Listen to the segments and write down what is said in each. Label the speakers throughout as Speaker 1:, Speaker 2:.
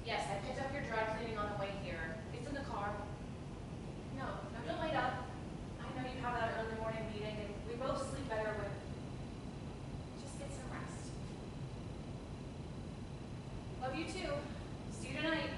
Speaker 1: Yes, I picked up your dry cleaning on the way here. It's in the car. No, don't wait up. I know you have that early morning meeting, and we both sleep better when... Just get some rest. Love you too. See you tonight.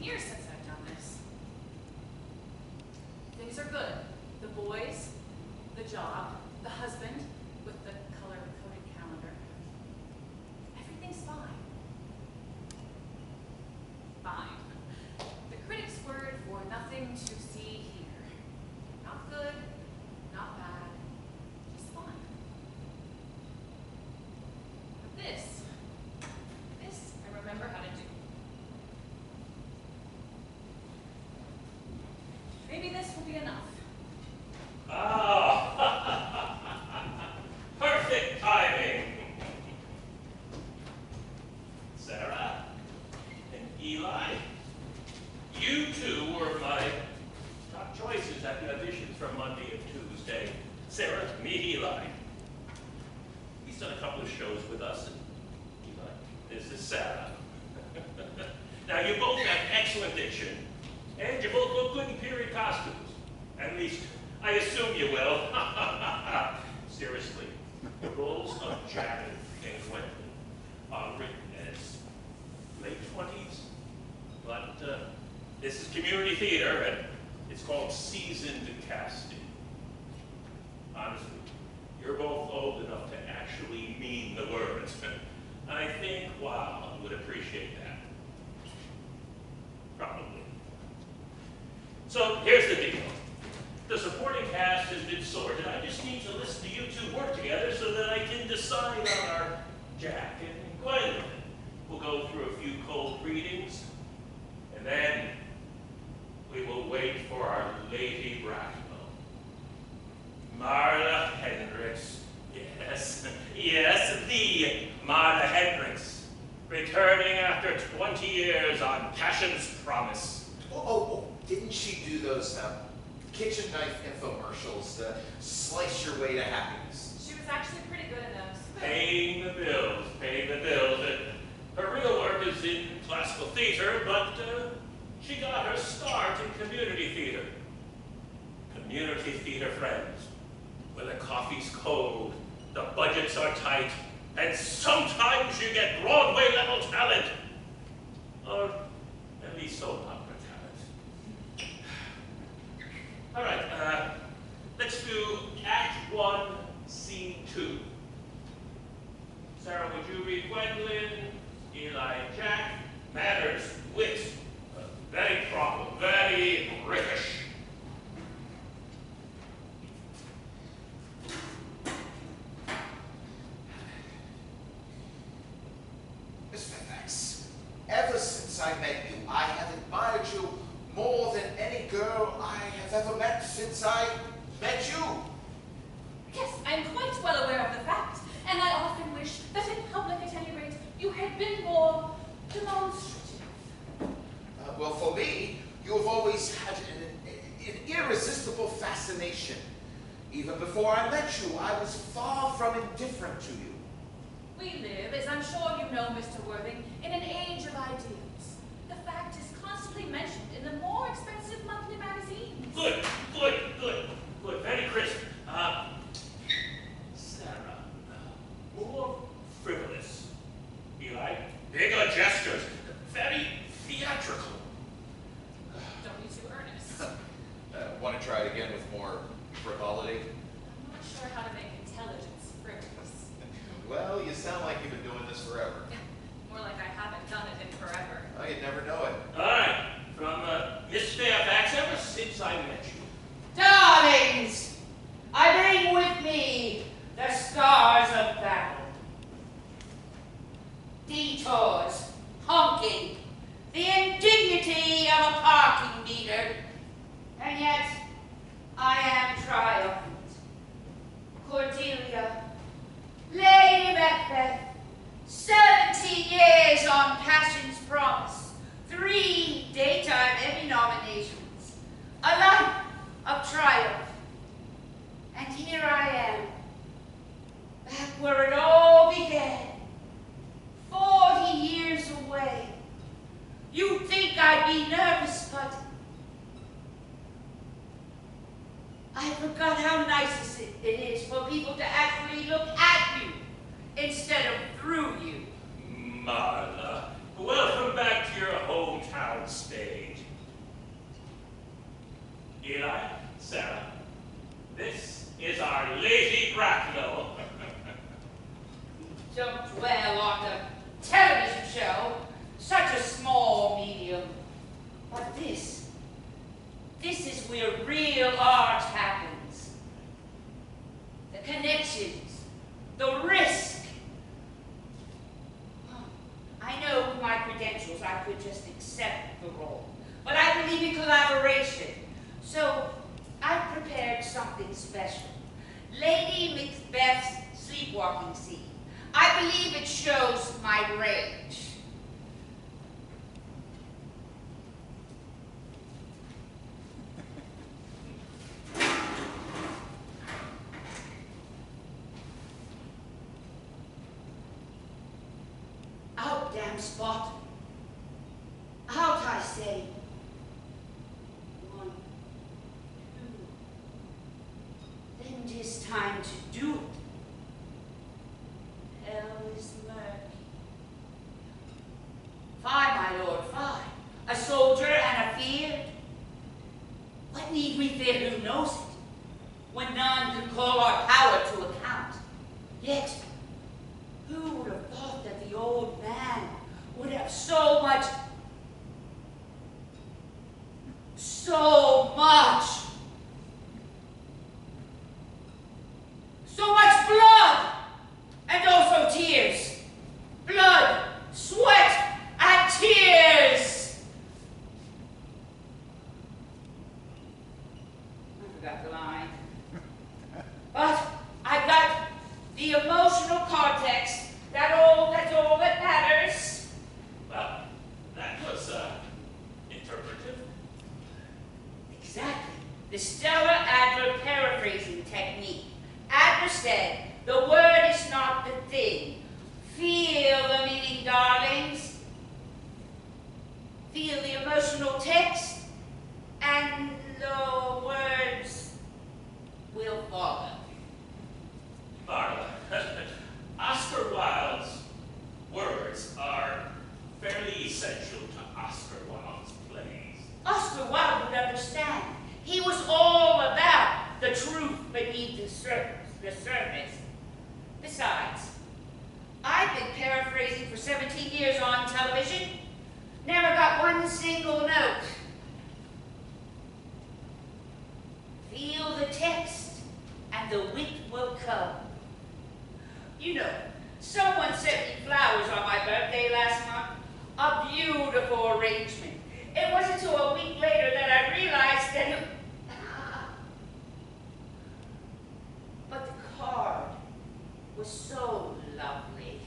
Speaker 1: Years since I've done this. Things are good. The boys, the job, the husband with the color-coded calendar. Everything's fine. Fine. The critic's word for nothing to see here. Not good, not bad, just fine. But this I remember how to do. Maybe this will be enough.
Speaker 2: Ah, perfect timing. Sarah and Eli, you two were my top choices at the auditions from Monday and Tuesday. Sarah, me, Eli. He's done a couple of shows with us, and Eli, this is Sarah. Now, you both have excellent diction. And you both look good in period costumes. At least, I assume you will. Seriously, the roles of Jack and Quentin are written as late 20s. But this is community theater, and it's called seasoned casting. Honestly, you're both old enough to actually mean the words. I think Wow would appreciate that. Probably. So here's the deal. The supporting cast has been sorted. I just need to listen to you two work together so that I can decide on our Jack and Gwendolyn. We'll go through a few cold readings, and then we will wait for our Lady Bracknell. Marla Hendricks. Yes, the Marla Hendricks. Returning after 20 years on Passion's Promise.
Speaker 3: Oh, didn't she do those kitchen knife infomercials to slice your way to happiness?
Speaker 1: She was actually pretty good at those.
Speaker 2: Paying the bills. Her real work is in classical theater, but she got her start in community theater. Community theater, friends, where the coffee's cold, the budgets are tight, and sometimes you get Broadway-level talent. Or at least soap opera talent. All right, let's do Act 1, Scene 2. Sarah, would you read Gwendolyn? Eli, Jack? Manners, wit. Very proper, very British.
Speaker 3: Miss Fairfax, ever since I met you, I have admired you more than any girl I have ever met since I met you.
Speaker 1: Yes, I am quite well aware of the fact, and I often wish that in public, at any rate, you had been more demonstrative.
Speaker 3: Well, for me, you have always had an irresistible fascination. Even before I met you, I was far from indifferent to you.
Speaker 1: We live, as I'm sure you know, Mr. Worthing, in an age of ideals. The fact is constantly mentioned in the more expensive monthly magazines.
Speaker 2: Good. Very crisp. Sarah, more frivolous. Eli, bigger gestures. Very theatrical.
Speaker 1: Don't be too earnest.
Speaker 3: Want to try it again with more frivolity?
Speaker 1: I'm not sure how to make intelligence frivolous.
Speaker 3: Well, you sound like you've been doing this forever.
Speaker 1: More like I haven't done it in forever.
Speaker 3: Oh, you'd never know it.
Speaker 2: All right, from Miss Fairfax, ever since I met you.
Speaker 4: Darlings, I bring with me the scars of battle. Detours, honking, the indignity of a parking meter. And yet, I am triumphant. forgot how nice it is for people to actually look at you instead of through you.
Speaker 2: Marla, welcome back to your hometown stage. Eli, Sarah, this is our Lady Bracknell.
Speaker 4: Don't dwell on the television show, such a small medium. But this is where real art happens. The connections, the risk. I know with my credentials I could just accept the role, but I believe in collaboration. So I've prepared something special. Lady Macbeth's sleepwalking scene. I believe it shows my range. Out, damn spot. Out, I say. 1, 2. Then 'tis time to do it. Hell is murky. Fie, my lord, fie. A soldier and a feared. What need we fear who knows it, when none can call our power to account? Yet, who would have thought that the old man would have so much blood, and also tears. Blood, sweat, and tears. I forgot the line. But I got the emotional context. That's all that matters.
Speaker 2: Well, that was interpretive.
Speaker 4: Exactly. The Stella Adler paraphrasing technique. Adler said, the word is not the thing. Feel the meaning, darlings. Feel the emotional text, and the words will follow.
Speaker 2: Marla, Oscar Wilde's words are fairly essential to Oscar Wilde's plays.
Speaker 4: Oscar Wilde would understand. He was all about the truth beneath the surface. Besides, I've been paraphrasing for 17 years on television. Never got one single note. Feel the text, and the wit will come. You know, someone sent me flowers on my birthday last month. A beautiful arrangement. It wasn't until a week later that I realized that it... But the card was so lovely.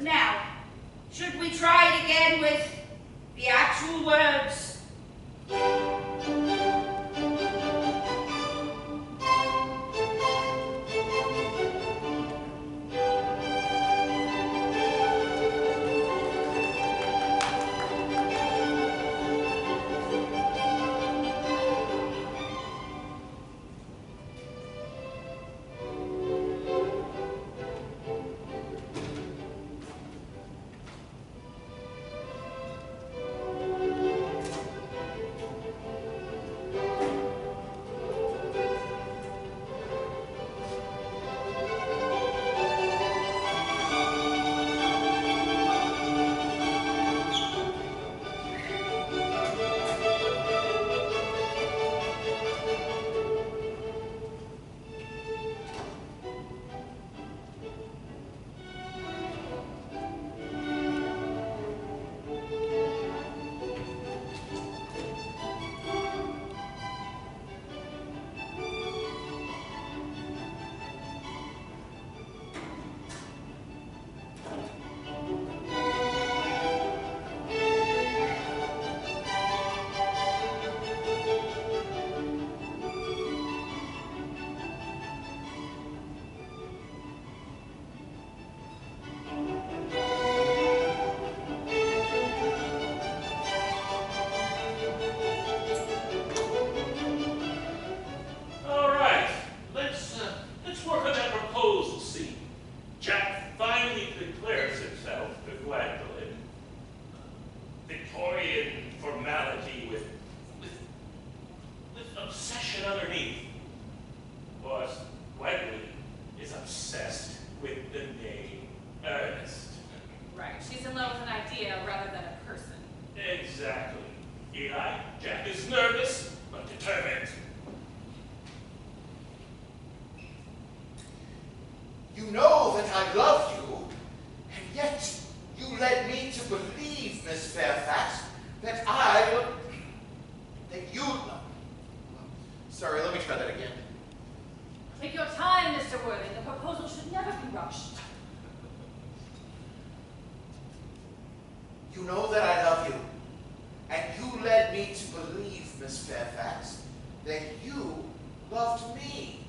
Speaker 4: Now, should we try it again with the actual words?
Speaker 3: Sorry, let me try that again.
Speaker 1: Take your time, Mr. Worthing. The proposal should never be rushed.
Speaker 3: You know that I love you. And you led me to believe, Miss Fairfax, that you loved me.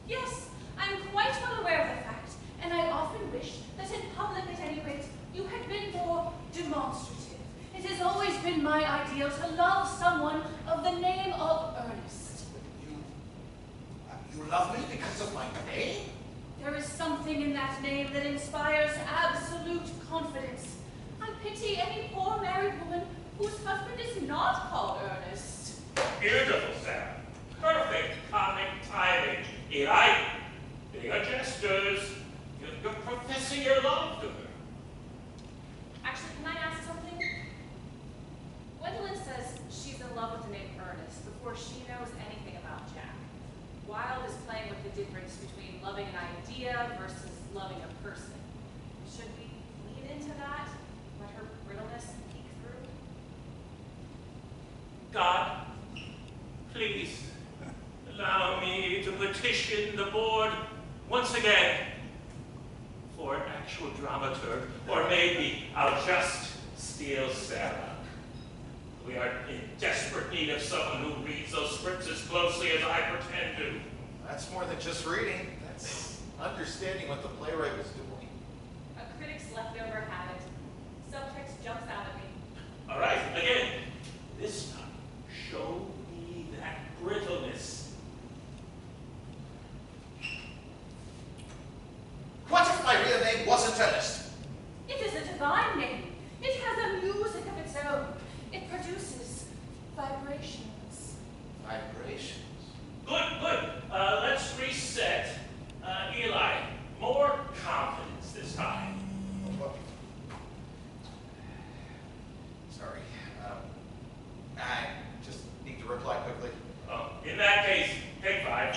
Speaker 1: Yes, I'm quite well aware of the fact, and I often wish that in public at any rate, you had been more demonstrative. It has always been my ideal to love someone of the name of Ernest.
Speaker 3: You love me because of my name?
Speaker 1: There is something in that name that inspires absolute confidence. I pity any poor married woman whose husband is not called Ernest.
Speaker 2: Beautiful, Sarah. Perfect comic timing. Eli, getting her gestures. You're professing your love to her.
Speaker 1: Actually, can I ask something? Gwendolyn says she's in love with the name Ernest before she knows anything about Jack. Wilde is playing with the difference between loving an idea versus loving a person. Should we lean into that? Let her brittleness peek through?
Speaker 2: God, please allow me to petition the board once again for an actual dramaturg, or maybe I'll just steal Sarah. We are in desperate need of someone who reads those scripts as closely as I pretend to.
Speaker 5: That's more than just reading. That's understanding what the playwright was doing.
Speaker 1: A critic's leftover habit. Subtext jumps out at me.
Speaker 2: All right, again, this time, show me that brittleness.
Speaker 3: What if my real name wasn't Ernest?
Speaker 1: It is a divine name. It has a music of its own. It produces vibrations.
Speaker 3: Vibrations.
Speaker 2: Good, good. Let's reset. Eli, more confidence this time.
Speaker 5: Sorry. I just need to reply quickly.
Speaker 2: Oh, in that case, take 5.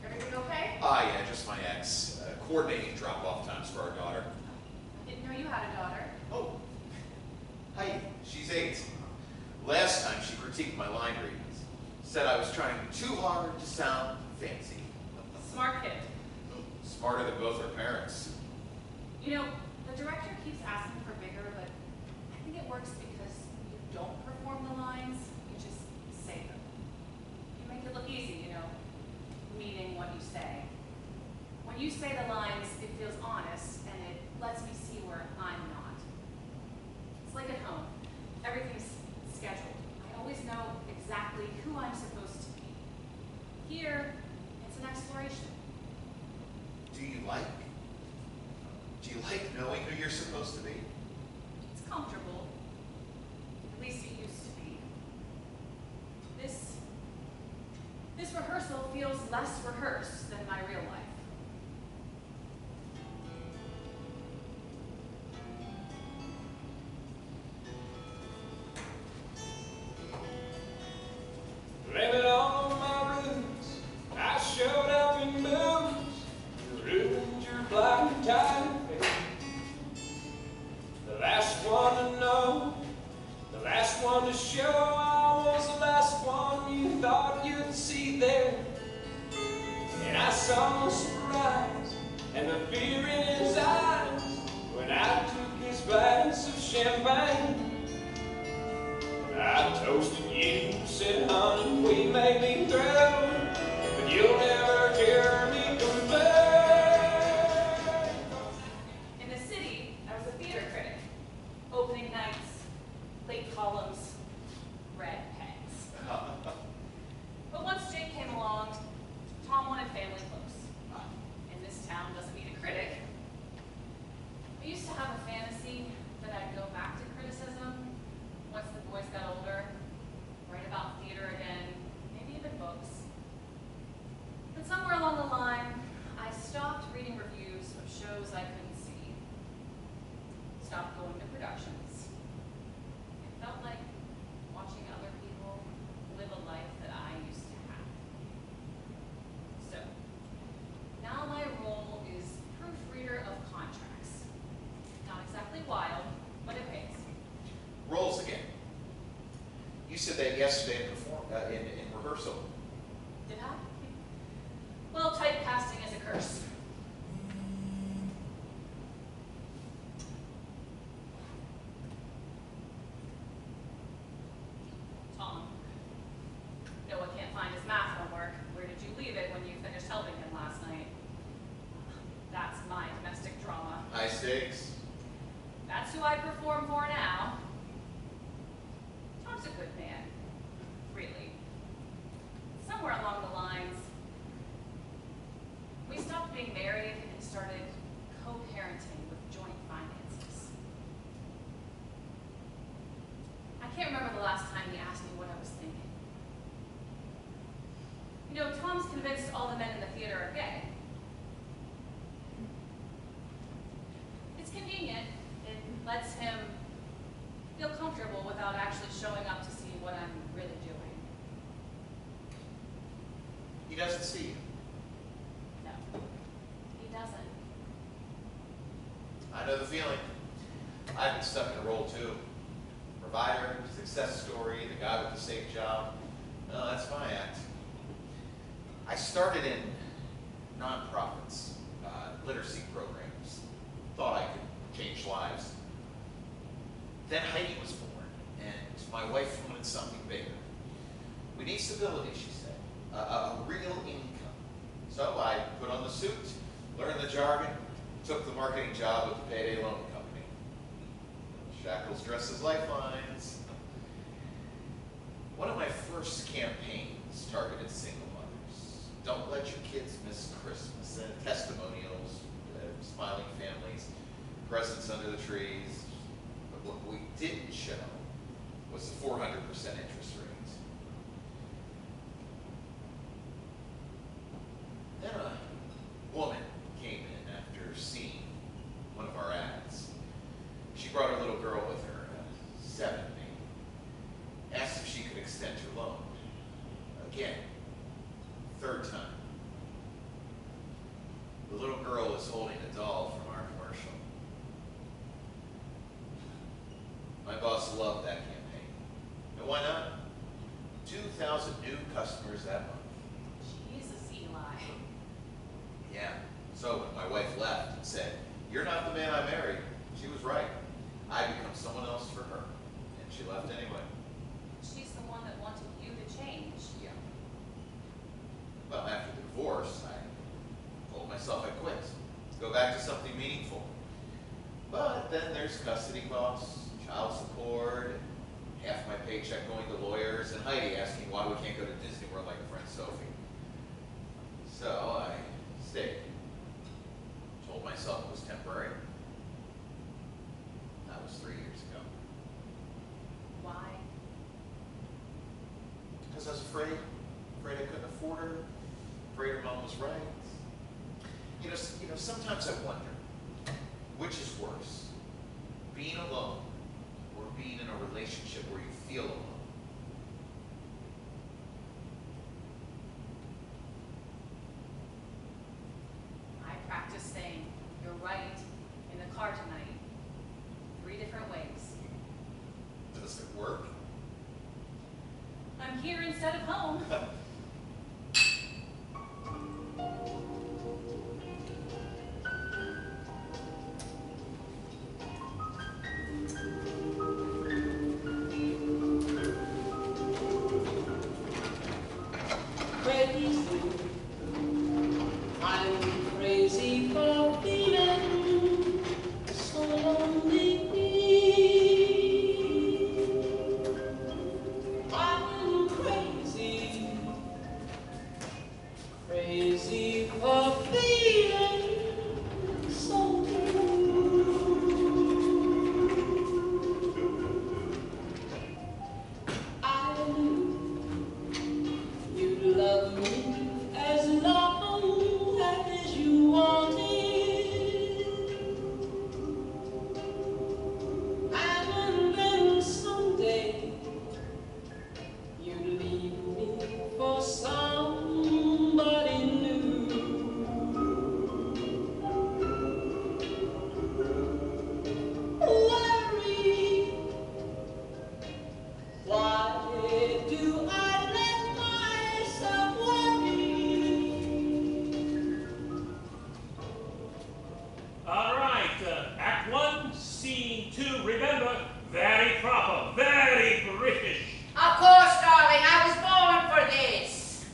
Speaker 1: Everything okay?
Speaker 5: Yeah, just my ex. Coordinating drop-off times for our daughter.
Speaker 1: I didn't know you had a daughter.
Speaker 5: Oh. Hi, she's 8. Last time she critiqued my line readings. Said I was trying too hard to sound fancy.
Speaker 1: Smart kid.
Speaker 5: Smarter than both her parents.
Speaker 1: You know, the director keeps asking for vigor, but I think it works because you don't perform the lines, you just say them. You make it look easy, you know, meaning what you say. When you say the lines, it feels honest, and it lets me see where I'm not. It's like at home. Everything's scheduled. I always know exactly who I'm supposed to be. Here, it's an exploration.
Speaker 3: Do you like knowing who you're supposed to be?
Speaker 1: It's comfortable. At least it used to be. This rehearsal feels less rehearsed than my real life.
Speaker 6: Blame it all on my roots. I showed up in moves. You ruined your black and tie. The last one to know, the last one to show. I was the last one you thought you'd see there. And I saw the surprise and the fear in his eyes when I took his glass of champagne. I toasted you, said, honey, we may be through, but you'll never hear me complain.
Speaker 1: In the city, I was a theater critic. Opening nights, late columns, red pegs. But once Jake came along, Tom wanted family close.
Speaker 5: said that yesterday in rehearsal.
Speaker 1: Did I? Well, typecasting is a curse. Tom. Noah can't find his math homework. Where did you leave it when you finished helping him last night? That's my domestic drama.
Speaker 5: High stakes.
Speaker 1: That's who I perform for now. Tom's a good man. Really. Somewhere along the lines, we stopped being married and started co-parenting with joint finances. I can't remember the last time he asked me what I was thinking. You know, Tom's convinced all the men in the theater are gay. It's convenient. It lets him feel comfortable without actually showing up to see what I'm really doing.
Speaker 5: He doesn't see you.
Speaker 1: No, he doesn't.
Speaker 5: I know the feeling. I've been stuck in a role too. Provider, success story, the guy with the safe job. No, that's my act. I started in nonprofits, literacy programs. Thought I could change lives. Then Heidi was born, and my wife wanted something bigger. We need stability, she said, a real income. So I put on the suit, learned the jargon, took the marketing job with the payday loan company. Shackles dressed as lifelines. One of my first campaigns targeted single mothers. Don't let your kids miss Christmas. And testimonials, smiling families, presents under the trees. But what we didn't show was the 400% interest rate. Then a woman came in after seeing one of our ads. She brought her little girl with her, 7 maybe. Asked if she could extend her loan. Again, third time. The little girl is holding a doll from our commercial. My boss loved that campaign. And why not? 2,000 new customers that month.
Speaker 1: Jesus, Eli.
Speaker 5: Yeah. So when my wife left and said, "You're not the man I married," she was right. I become someone else for her. And she left anyway.
Speaker 1: She's the one that wanted you to change.
Speaker 5: Yeah. Well, after the divorce, I told myself I'd quit. Go back to something meaningful. But then there's custody costs, child support, and half my paycheck going to lawyers, and Heidi asking why we can't go to Disney World like a friend Sophie. So I stayed. Told myself it was temporary. That was 3 years ago.
Speaker 1: Why?
Speaker 5: Because I was afraid I couldn't afford her, afraid her mom was right. You know, sometimes I wonder, which is worse, being alone or being in a relationship where you feel alone?
Speaker 1: I practice saying, "You're right," in the car tonight. 3 different ways.
Speaker 5: Does it work?
Speaker 1: I'm here instead of home.
Speaker 6: Crazy, I'm crazy for feeling so lonely. I'm crazy
Speaker 2: scene too. Remember, very proper, very British.
Speaker 4: Of course, darling, I was born for this.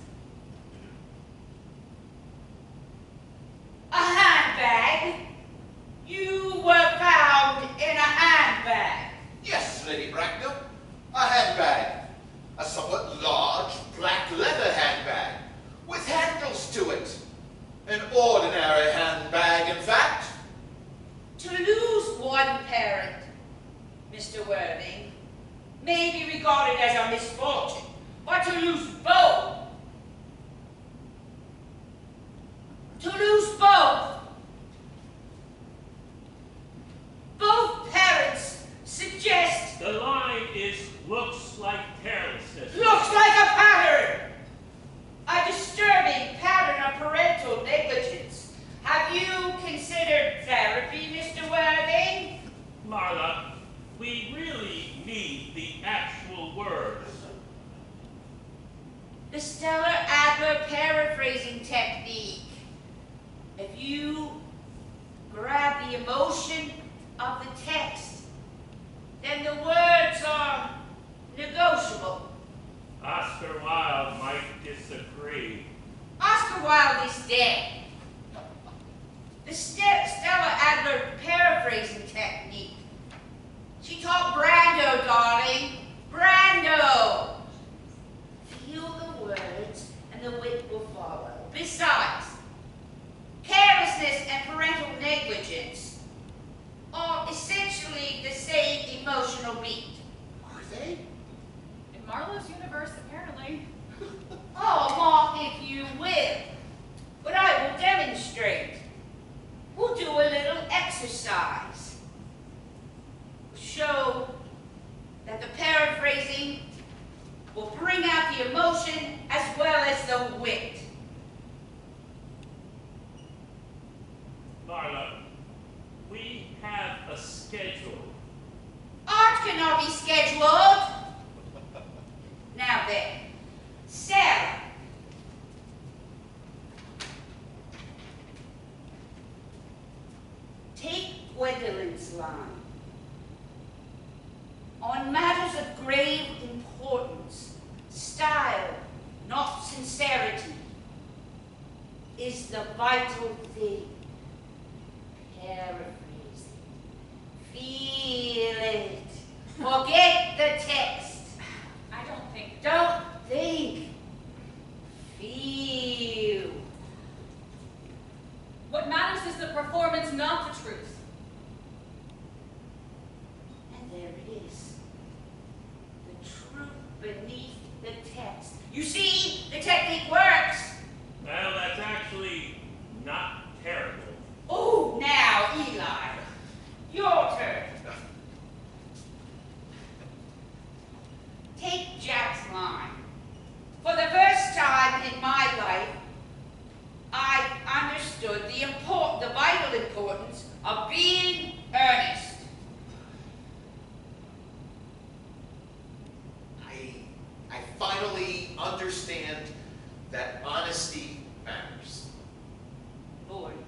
Speaker 4: A handbag? You were found in a handbag.
Speaker 3: Yes, Lady Bracknell. A handbag. A somewhat large, black leather handbag. With handles to it. An ordinary handbag, in fact.
Speaker 4: To lose one parent, Mr. Worthing, may be regarded as a misfortune, but to lose both, both parents suggest,
Speaker 2: The line is looks like carelessness.
Speaker 4: looks like a pattern, a disturbing pattern of parental negligence. Have you considered therapy, Mr. Worthing?
Speaker 2: Marla, we really need the actual words.
Speaker 4: The Stellar Adler paraphrasing technique. If you grab the emotion of the text, then the words are negotiable.
Speaker 2: Oscar Wilde might disagree.
Speaker 4: Oscar Wilde is dead. The Stella Adler paraphrasing technique. She taught Brando, darling. Brando. Feel the words and the wit will follow. Besides, carelessness and parental negligence are essentially the same emotional beat.
Speaker 3: Are they?
Speaker 1: In Marlowe's universe, apparently.
Speaker 4: Oh, mock if you will. But I will demonstrate. We'll do a little exercise. Show that the paraphrasing will bring out the emotion as well as the wit.
Speaker 2: Marla, we have a schedule.
Speaker 4: Art cannot be scheduled. Now then, Sarah. Take Gwendolyn's line. On matters of grave importance, style, not sincerity, is the vital thing. Paraphrase it. Feel it. Forget the text.
Speaker 1: I don't think.
Speaker 4: Don't think. Feel.
Speaker 1: What matters is the performance, not the truth.
Speaker 4: And there it is. The truth beneath the text. You see, the technique works.
Speaker 2: Well, that's actually not terrible.
Speaker 4: Oh, now, Eli, your turn. Take Jack's line. For the first time in my life, I understood the vital importance of being earnest.
Speaker 3: I finally understand that honesty matters.
Speaker 4: Boring.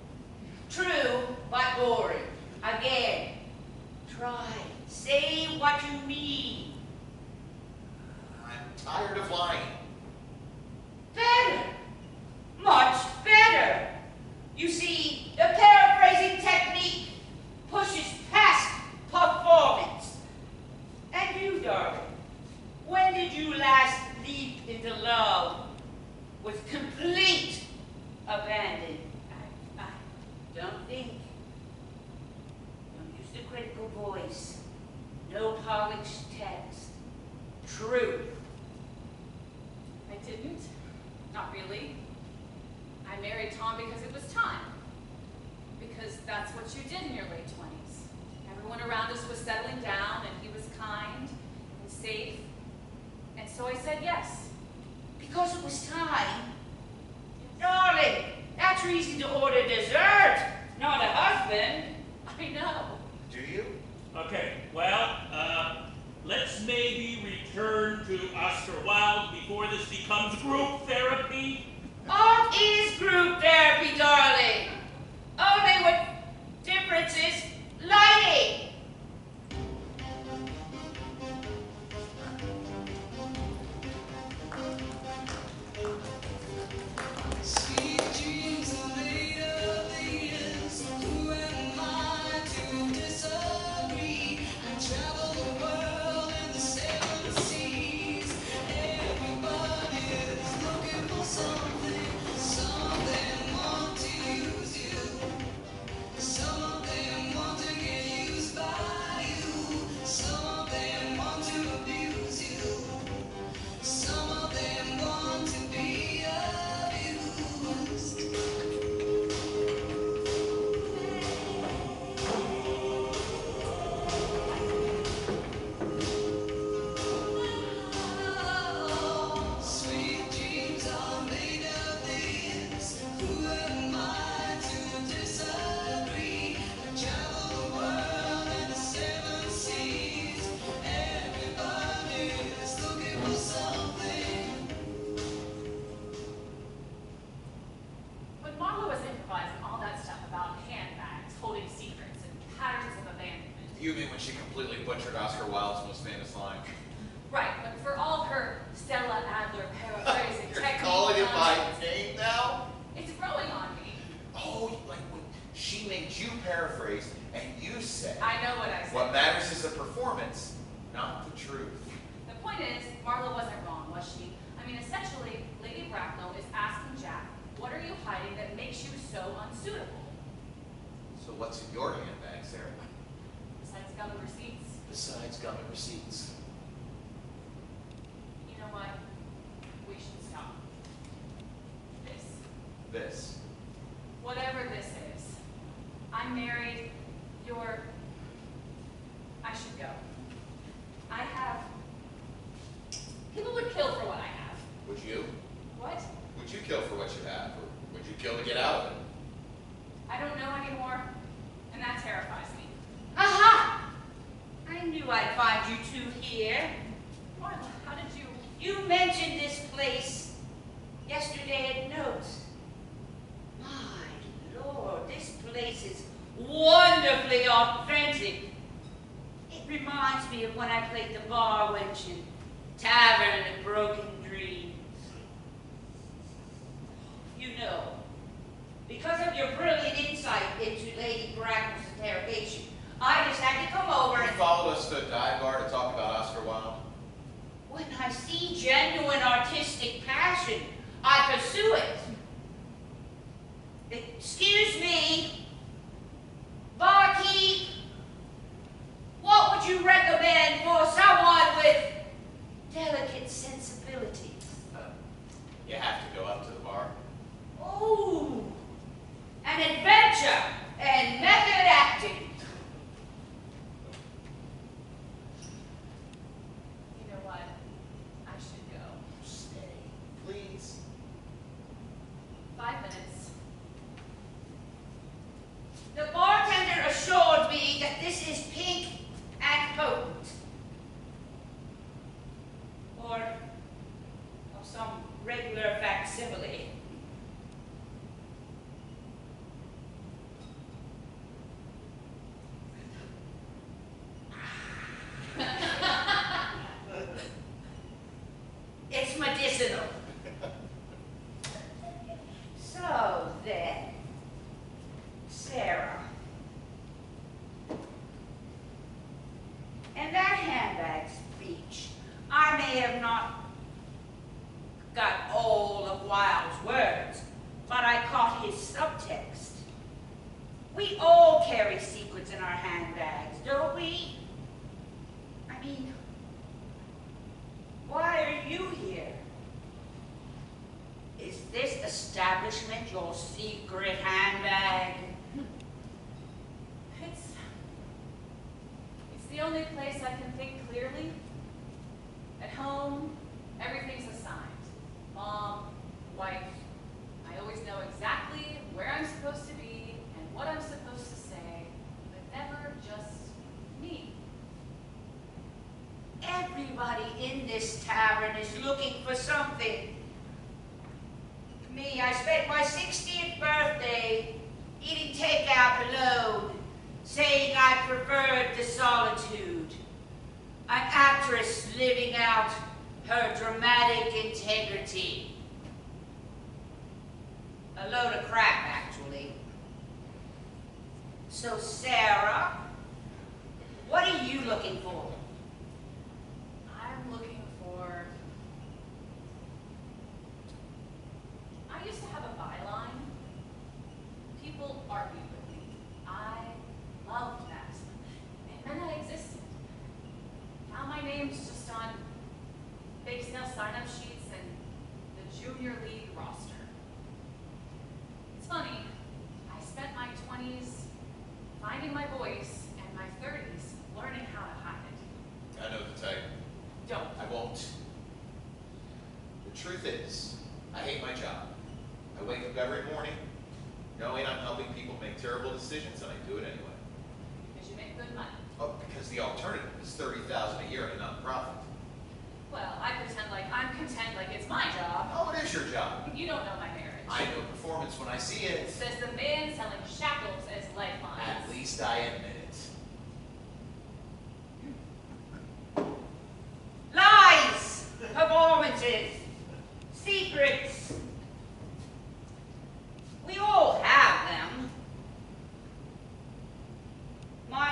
Speaker 4: True, but boring. Again, try. Say what you mean.
Speaker 3: I'm tired of lying.
Speaker 4: Better. Much better. You see, the paraphrasing technique pushes past performance. And you, darling, when did you last leap into love with complete abandon? I don't think. Don't use the critical voice. No polished text. Truth.
Speaker 1: I didn't. Not really. I married Tom because it was time. Because that's what you did in your late 20s. Everyone around us was settling down, and he was kind and safe. And so I said yes.
Speaker 4: Because it was time. Darling, that's reason to order dessert, not a husband.
Speaker 1: I know.
Speaker 3: Do you?
Speaker 2: Okay, well, let's maybe return to Oscar Wilde before this becomes group therapy.
Speaker 4: Art is group therapy, darling. Only with differences, lighting.
Speaker 5: You mean when she completely butchered Oscar Wilde's most famous line?
Speaker 1: Right, but for all of her Stella Adler paraphrasing
Speaker 3: You're
Speaker 1: technique
Speaker 3: calling it by
Speaker 1: nonsense,
Speaker 3: name now?
Speaker 1: it's growing on me.
Speaker 3: Oh, like when she made you paraphrase and you said,
Speaker 1: I know what I said.
Speaker 3: what matters is the performance, not the truth.
Speaker 1: The point is, Marla wasn't wrong, was she? I mean, essentially, Lady Bracknell is asking Jack, what are you hiding that makes you so unsuitable?
Speaker 5: So what's in your handbag, Sarah?
Speaker 1: Besides gum and receipts.
Speaker 5: Besides gum and receipts.
Speaker 1: You know what? We should stop.
Speaker 5: This.
Speaker 1: Whatever this is. I'm married. I should go. I have... People would kill for what I have.
Speaker 3: Would you?
Speaker 1: What?
Speaker 3: Would you kill for what you have? Or would you kill to get out of it?
Speaker 1: I don't know anymore, and that terrifies me.
Speaker 4: Aha! I knew I'd find you two here.
Speaker 1: Marla, how did you...
Speaker 4: You mentioned this place yesterday at Notes. My Lord, this place is wonderfully authentic. It reminds me of when I played the bar wench in Tavern of Broken Dreams. You know, because of your brilliant insight into Lady Bracknell's interrogation, I just had to come over
Speaker 5: You
Speaker 4: and...
Speaker 5: followed us to a dive bar to talk about Oscar Wilde?
Speaker 4: When I see genuine artistic passion, I pursue it. Excuse me, barkeep, what would you recommend for someone with delicate sensibilities?
Speaker 5: You have to go up to the bar.
Speaker 4: Oh, an adventure and method acting.
Speaker 1: You know what? I should go.
Speaker 5: Stay, please.
Speaker 1: 5 minutes.
Speaker 4: The bartender assured me that this is pink and potent. Or of some regular facsimile. It's medicinal. So then, Sarah. In that handbag speech, I may have not got all of Wilde's words, but I caught his subtext. We all carry secrets in our handbags, don't we? I mean, why are you here? Is this establishment your secret handbag?
Speaker 1: It's the only place I can think clearly. At home, everything's assigned. Mom, wife. I always know exactly where I'm supposed to be and what I'm supposed to say, but never just me.
Speaker 4: Everybody in this tavern is looking for something. Me, I spent my 60th birthday eating takeout alone, saying I preferred the solitude. An actress living out her dramatic integrity. A load of crap, actually. So, Sarah, what are you looking for?
Speaker 1: I'm looking for... I used to have a byline. People argued with me. I loved that. It meant I existed. Now my name's just on bake sale sign-up sheets and the junior league roster. It's funny, I spent my 20s finding my voice and my 30s learning how to hide it.
Speaker 3: I know the type.
Speaker 1: Don't.
Speaker 3: I won't. The truth is, I hate my job. I wake up every morning knowing I'm helping people make terrible decisions, and I do it anyway.
Speaker 1: Because you make good money.
Speaker 3: Oh, because the alternative is $30,000 a year in a nonprofit.
Speaker 1: Well, I'm content like it's my job.
Speaker 3: Oh, it is your job.
Speaker 1: You don't know my marriage.
Speaker 3: I know performance when I see it.
Speaker 1: Says the man selling shackles as lifelines.
Speaker 3: At least I admit it.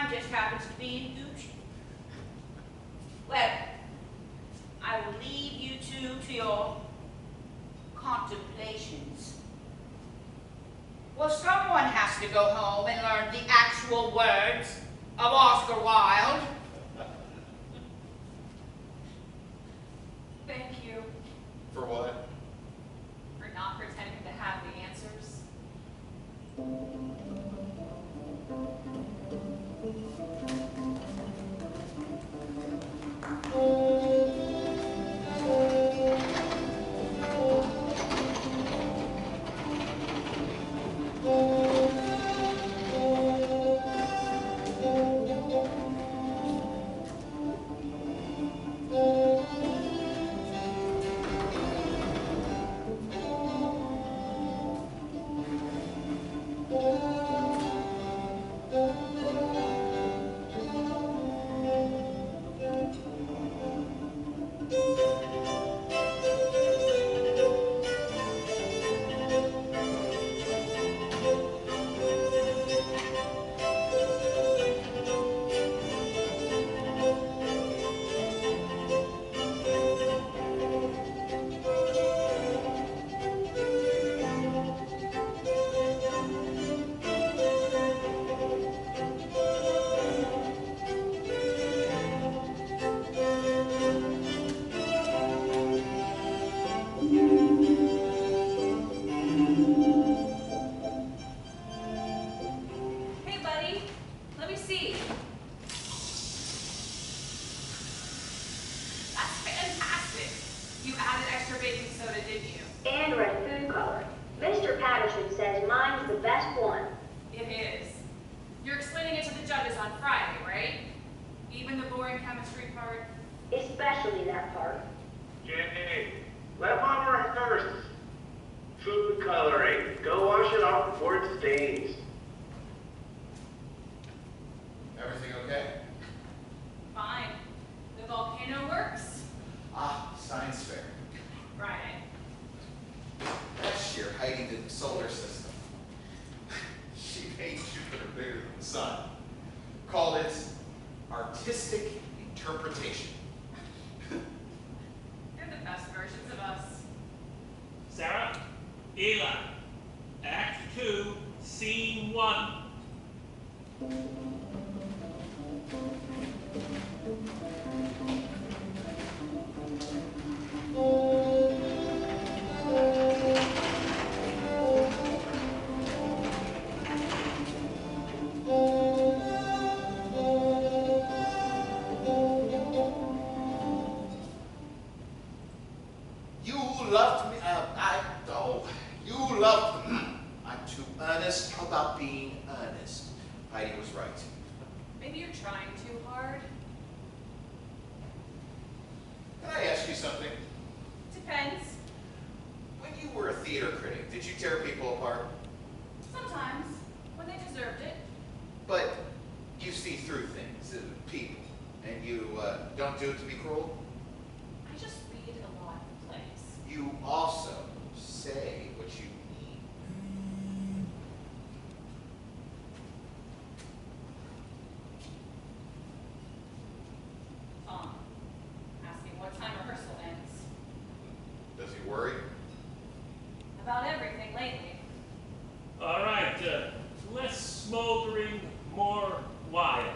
Speaker 4: time just happens to be in Gucci. Well, I will leave you two to your contemplations. Well, someone has to go home and learn the actual words of Oscar Wilde.
Speaker 1: Thank you
Speaker 3: For what?
Speaker 1: for not pretending to have the answers. Hey, buddy. Let me see. That's fantastic. You added extra baking soda, didn't you?
Speaker 7: And red food coloring. Mr. Patterson says mine's the best one.
Speaker 1: It is. You're explaining it to the judges on Friday, right? Even the boring chemistry part?
Speaker 7: Especially that part.
Speaker 8: Jay, let Mama rehearse. Food coloring. Go wash it off before it stains.
Speaker 3: Everything okay?
Speaker 1: Fine. The volcano works?
Speaker 3: Ah, science fair.
Speaker 1: Friday.
Speaker 3: Last year, Heidi did the solar system. She made Jupiter bigger than the sun. Called it artistic interpretation.
Speaker 1: They're the best versions of us.
Speaker 2: Sarah, Eli, Act 2, Scene 1.
Speaker 3: You loved me. You loved me. I'm too earnest about being earnest. Heidi was right.
Speaker 1: Maybe you're trying too hard.
Speaker 3: Can I ask you something?
Speaker 1: Depends.
Speaker 3: When you were a theater critic, did you tear people apart?
Speaker 1: Sometimes. When they deserved it.
Speaker 3: But you see through things, people, and you don't do it to be cruel?
Speaker 1: I just read a lot of plays.
Speaker 3: You also say what you mean.
Speaker 1: Asking what time rehearsal ends.
Speaker 3: Does he worry?
Speaker 1: About everything lately.
Speaker 2: All right, less smoldering, more wild.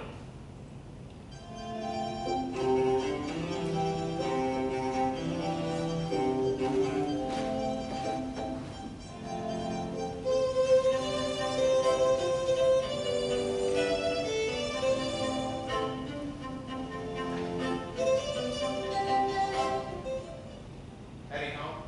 Speaker 3: Heading home?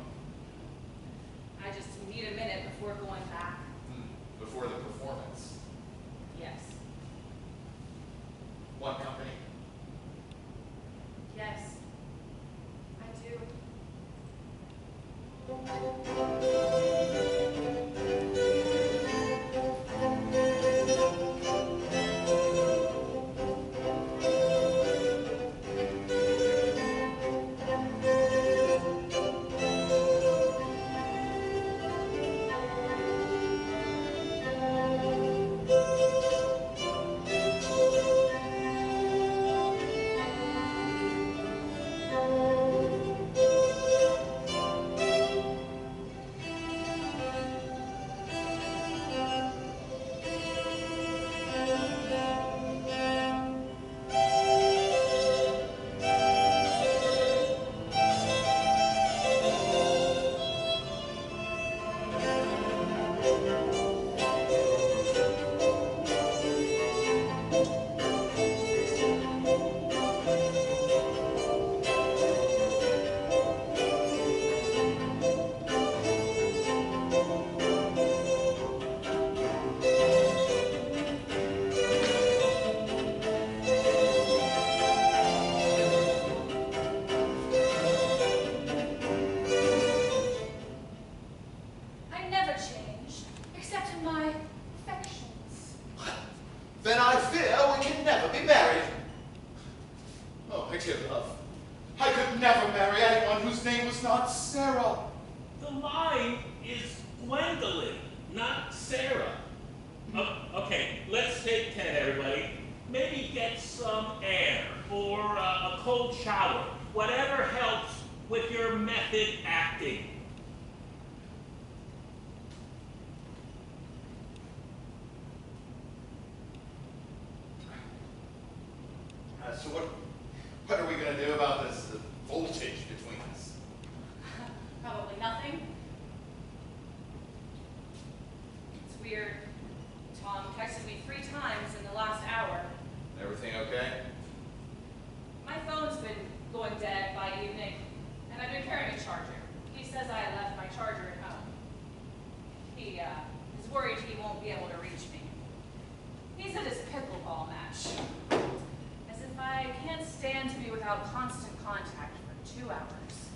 Speaker 3: prohibitive, love. I could never marry anyone whose name was not Sarah.
Speaker 2: The line is Gwendolyn, not Sarah. Okay, let's take 10, everybody. Maybe get some air or a cold shower. Whatever helps with your method acting.
Speaker 3: So what are we going to do about this voltage between us?
Speaker 1: Probably nothing. It's weird. Tom texted me 3 times in the last hour.
Speaker 3: Everything okay?
Speaker 1: My phone's been going dead by evening, and I've been carrying a charger. He says I left my charger at home. He is worried he won't be able to reach me. He's at his pickleball match. As if I can't stand to be without constant contact for 2 hours.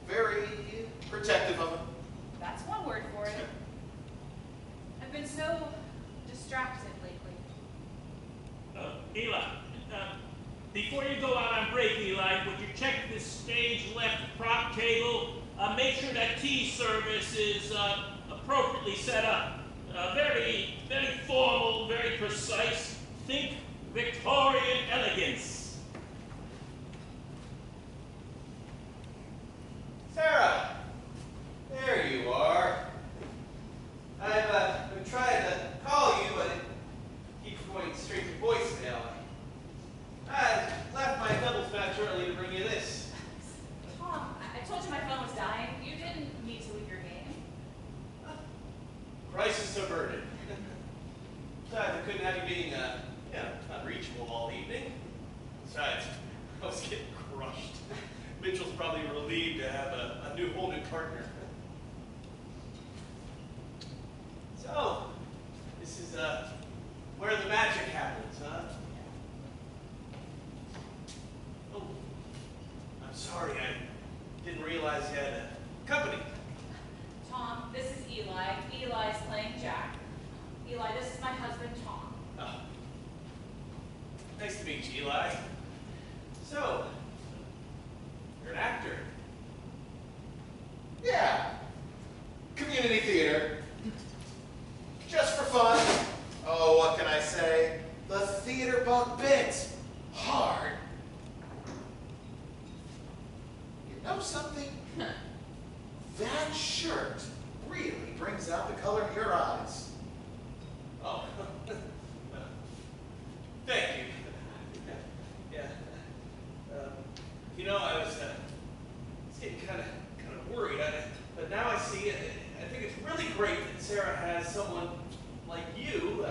Speaker 3: Very protective of him.
Speaker 1: That's one word for it. I've been so distracted lately.
Speaker 2: Eli, before you go out on break, Eli, would you check this stage left prop table? Make sure that tea service is appropriately set up. Very formal, very precise. Think Victorian elegance.
Speaker 5: Sarah, there you are. I've been trying to call you, but it keeps going straight to voicemail. I left my doubles match early to bring you this.
Speaker 1: Tom, I told you my phone was dying. You didn't need to leave your game.
Speaker 9: Crisis averted. Besides, I couldn't have you being, unreachable all evening. Besides, I was getting crushed. Mitchell's probably relieved to have a new whole new partner. So, this is, where the magic happens, huh? Oh, I'm sorry, I didn't realize you had a company.
Speaker 1: Tom, this is Eli. Eli's playing Jack. Eli, this is my husband, Tom.
Speaker 9: Oh. Nice to meet you, Eli. So, you're an actor.
Speaker 3: Yeah. Community theater. Just for fun. Oh, what can I say? The theater bug bit. Hard. You know something? That shirt really brings out the color in your eyes.
Speaker 9: Oh. Thank you. Yeah. I was getting kind of worried. But now I see it. I think it's really great that Sarah has someone like you, who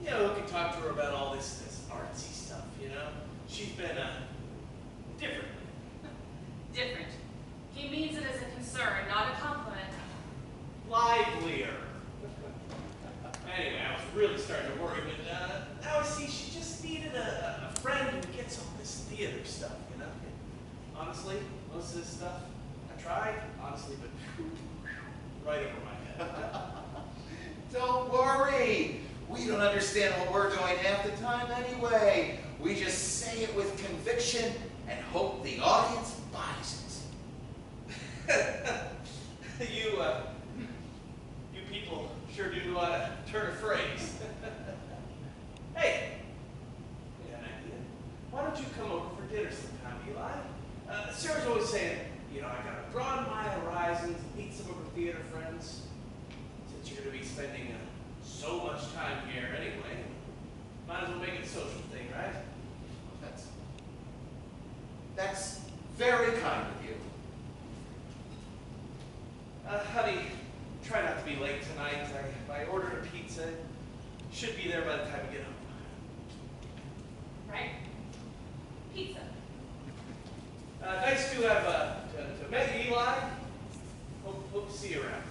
Speaker 9: can talk to her about all this artsy stuff, She's been, different.
Speaker 1: Different. He means it as a concern, not a compliment.
Speaker 9: Livelier. Anyway, I was really starting to worry, but now I see she just needed a friend who gets all this theater stuff, Honestly, most of this stuff, I tried, honestly, but right over my head.
Speaker 3: Don't worry. We don't understand what we're doing half the time anyway. We just say it with conviction and hope the audience buys
Speaker 9: it. You people sure do know how to turn a phrase. Hey, I got an idea. Why don't you come over for dinner sometime, Eli? Sarah's always saying, I gotta broaden my horizons, meet some of her theater friends. Since you're gonna be spending so much time here anyway, might as well make it a social thing, right?
Speaker 3: That's very kind of you.
Speaker 9: Honey, try not to be late tonight. I ordered a pizza. Should be there by the time we get home.
Speaker 1: Right? Pizza.
Speaker 9: Nice to have to meet you, Eli. Hope to see you around.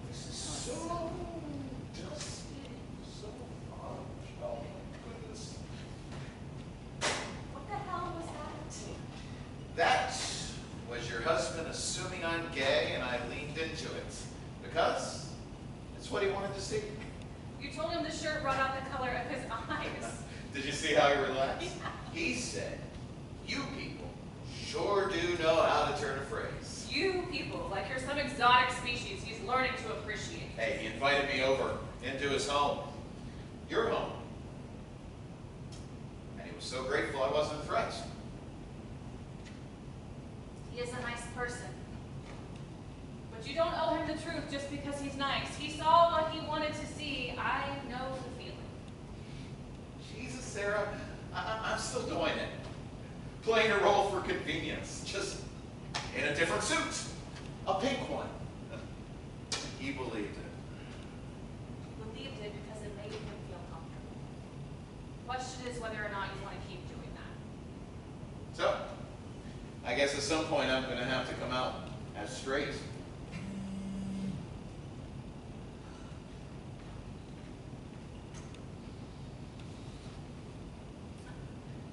Speaker 3: This is so dusty, so orange. Oh my goodness.
Speaker 1: What the hell was that?
Speaker 3: That was your husband assuming I'm gay and I leaned into it. Because it's what he wanted to see.
Speaker 1: You told him the shirt brought out the color of his eyes.
Speaker 3: Did you see how he relaxed? He said, "You people sure do know how to turn a phrase."
Speaker 1: You people, like you're some exotic species he's learning to appreciate.
Speaker 3: Hey, he invited me over into his home. Your home. And he was so grateful I wasn't a threat.
Speaker 1: He is a nice person. But you don't owe him the truth just because he's nice. He saw what he wanted to see. I know the feeling.
Speaker 3: Jesus, Sarah, I'm still doing it. Playing a role for convenience, just in a different suit. A pink one. He believed it.
Speaker 1: Believed it because it made him feel comfortable. Question is whether or not you want to keep doing that.
Speaker 3: So, I guess at some point I'm going to have to come out as straight.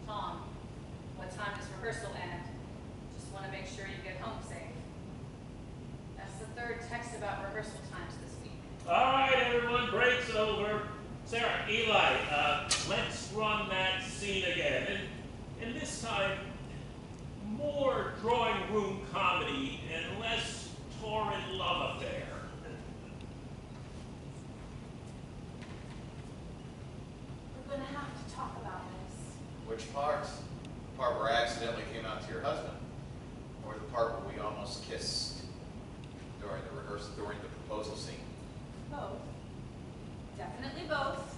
Speaker 1: Tom, what time does rehearsal end? Just want to make sure you get home safe. That's the third text about rehearsal times this week.
Speaker 2: All right, everyone, break's over. Sarah, Eli, let's run that scene again. And this time, more drawing room comedy and less torrid love affair.
Speaker 1: We're going to have to talk about this.
Speaker 3: Which part? The part where I accidentally came out to your husband? Or the part where we almost kissed during the rehearsal, during the proposal scene?
Speaker 1: Both. Definitely both.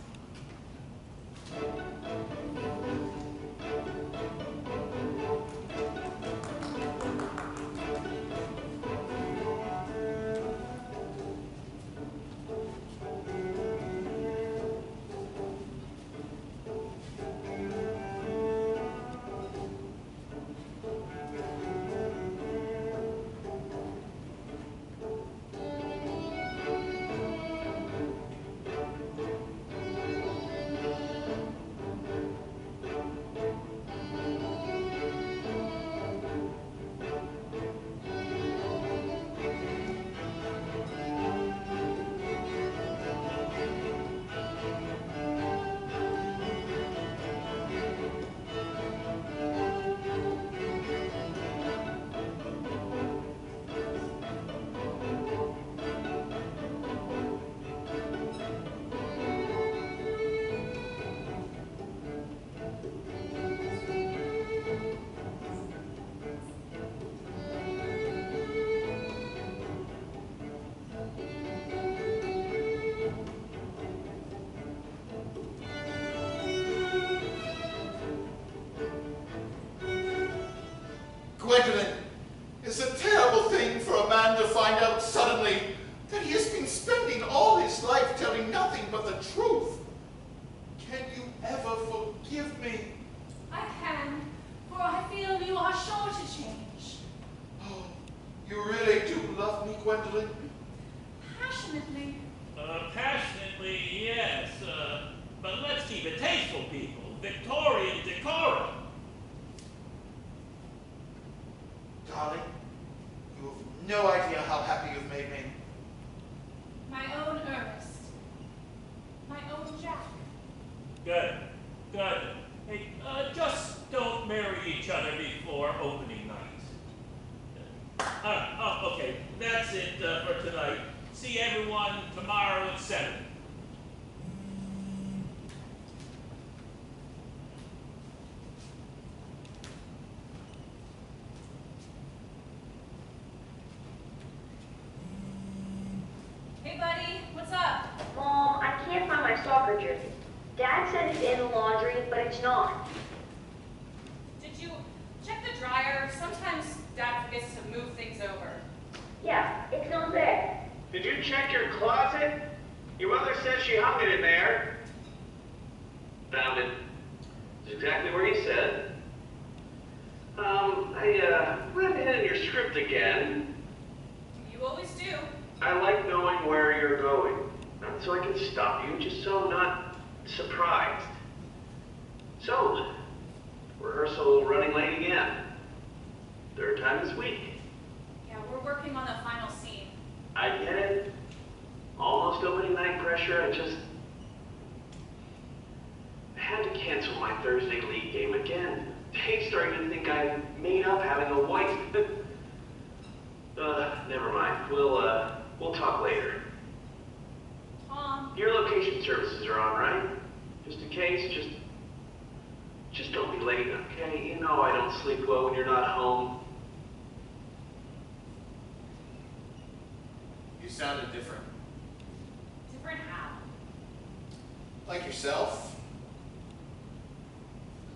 Speaker 3: Gwendolyn, it's a terrible thing for a man to find out suddenly that he has been spending all his life telling nothing but the truth. Can you ever forgive me?
Speaker 1: I can, for I feel you are sure to change.
Speaker 3: Oh, you really do love me, Gwendolyn?
Speaker 1: Passionately.
Speaker 2: Passionately, yes. But let's keep it tasteful, people. Victorian decorum.
Speaker 3: Darling, you have no idea how happy you've made me.
Speaker 1: My own Ernest. My own Jack.
Speaker 2: Good, good. Hey, just don't marry each other before opening night. Okay, that's it for tonight. See everyone tomorrow at 7.
Speaker 1: Hey, buddy, what's up?
Speaker 7: Mom, I can't find my soccer jersey. Dad said it's in the laundry, but it's not.
Speaker 1: Did you check the dryer? Sometimes Dad forgets to move things over.
Speaker 7: Yeah, it's not there.
Speaker 8: Did you check your closet? Your mother says she hung it in there. Found it. It's exactly where you said. I read ahead in your script again.
Speaker 1: You always do.
Speaker 8: I like knowing where you're going. Not so I can stop you, just so I'm not surprised. So, rehearsal running late again. Third time this week.
Speaker 1: Yeah, we're working on the final scene.
Speaker 8: I get it. so many night pressure, I had to cancel my Thursday league game again. Dave's starting to think I made up having a wife. Never mind. We'll talk later.
Speaker 1: Tom.
Speaker 8: Your location services are on, right? Just in case, just don't be late, okay? You know I don't sleep well when you're not home.
Speaker 5: You sounded different.
Speaker 1: Different how?
Speaker 5: Like yourself.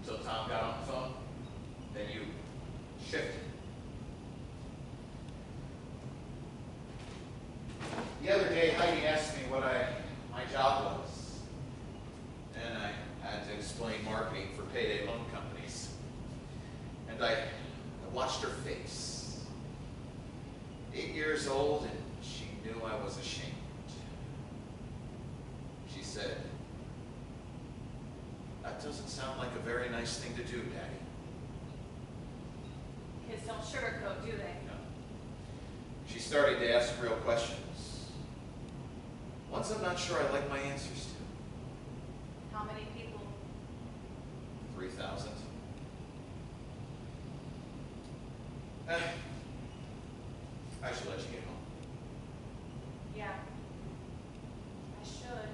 Speaker 5: Until Tom got on the phone. Then you shifted. The other day, Heidi asked me what my job was. And I had to explain marketing for payday loan companies. And I watched her face. 8 years old, and she knew I was ashamed. She said, "That doesn't sound like a very nice thing to do, Daddy."
Speaker 1: Kids don't sugarcoat, do they?
Speaker 5: No. She started to ask real questions. Ones I'm not sure I like my answers to.
Speaker 1: How many people?
Speaker 5: 3,000. I should let you get home.
Speaker 1: Yeah. I should.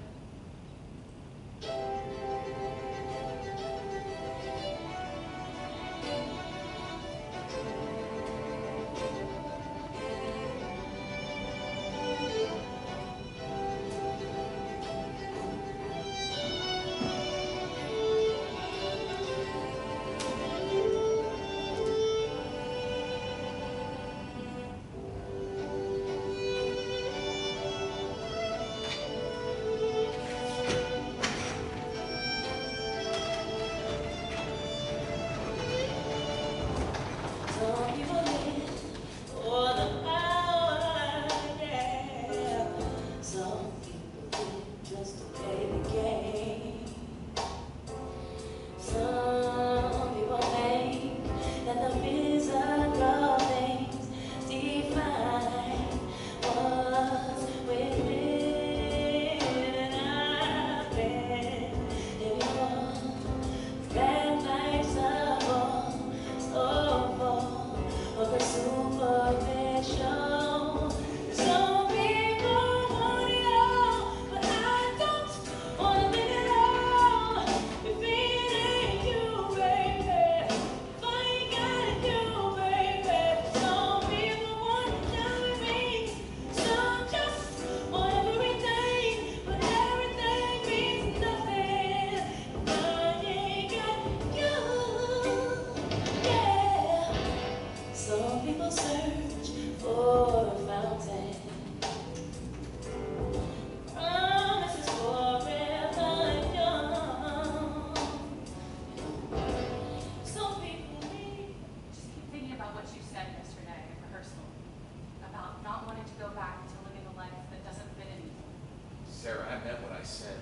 Speaker 5: Sarah, I meant what I said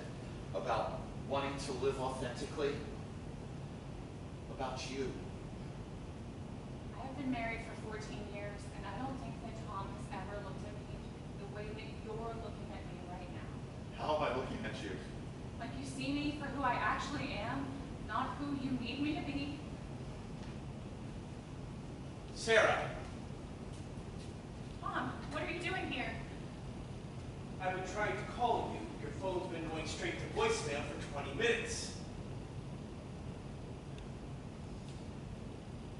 Speaker 5: about wanting to live authentically, about you.
Speaker 1: I have been married for 14 years, and I don't think that Tom has ever looked at me the way that you're looking at me right now.
Speaker 5: How am I looking at you?
Speaker 1: Like you see me for who I actually am, not who you need me to be.
Speaker 9: Sarah,
Speaker 1: Tom, what are you doing here?
Speaker 9: I've been trying to call you. Your phone's been going straight to voicemail for 20 minutes.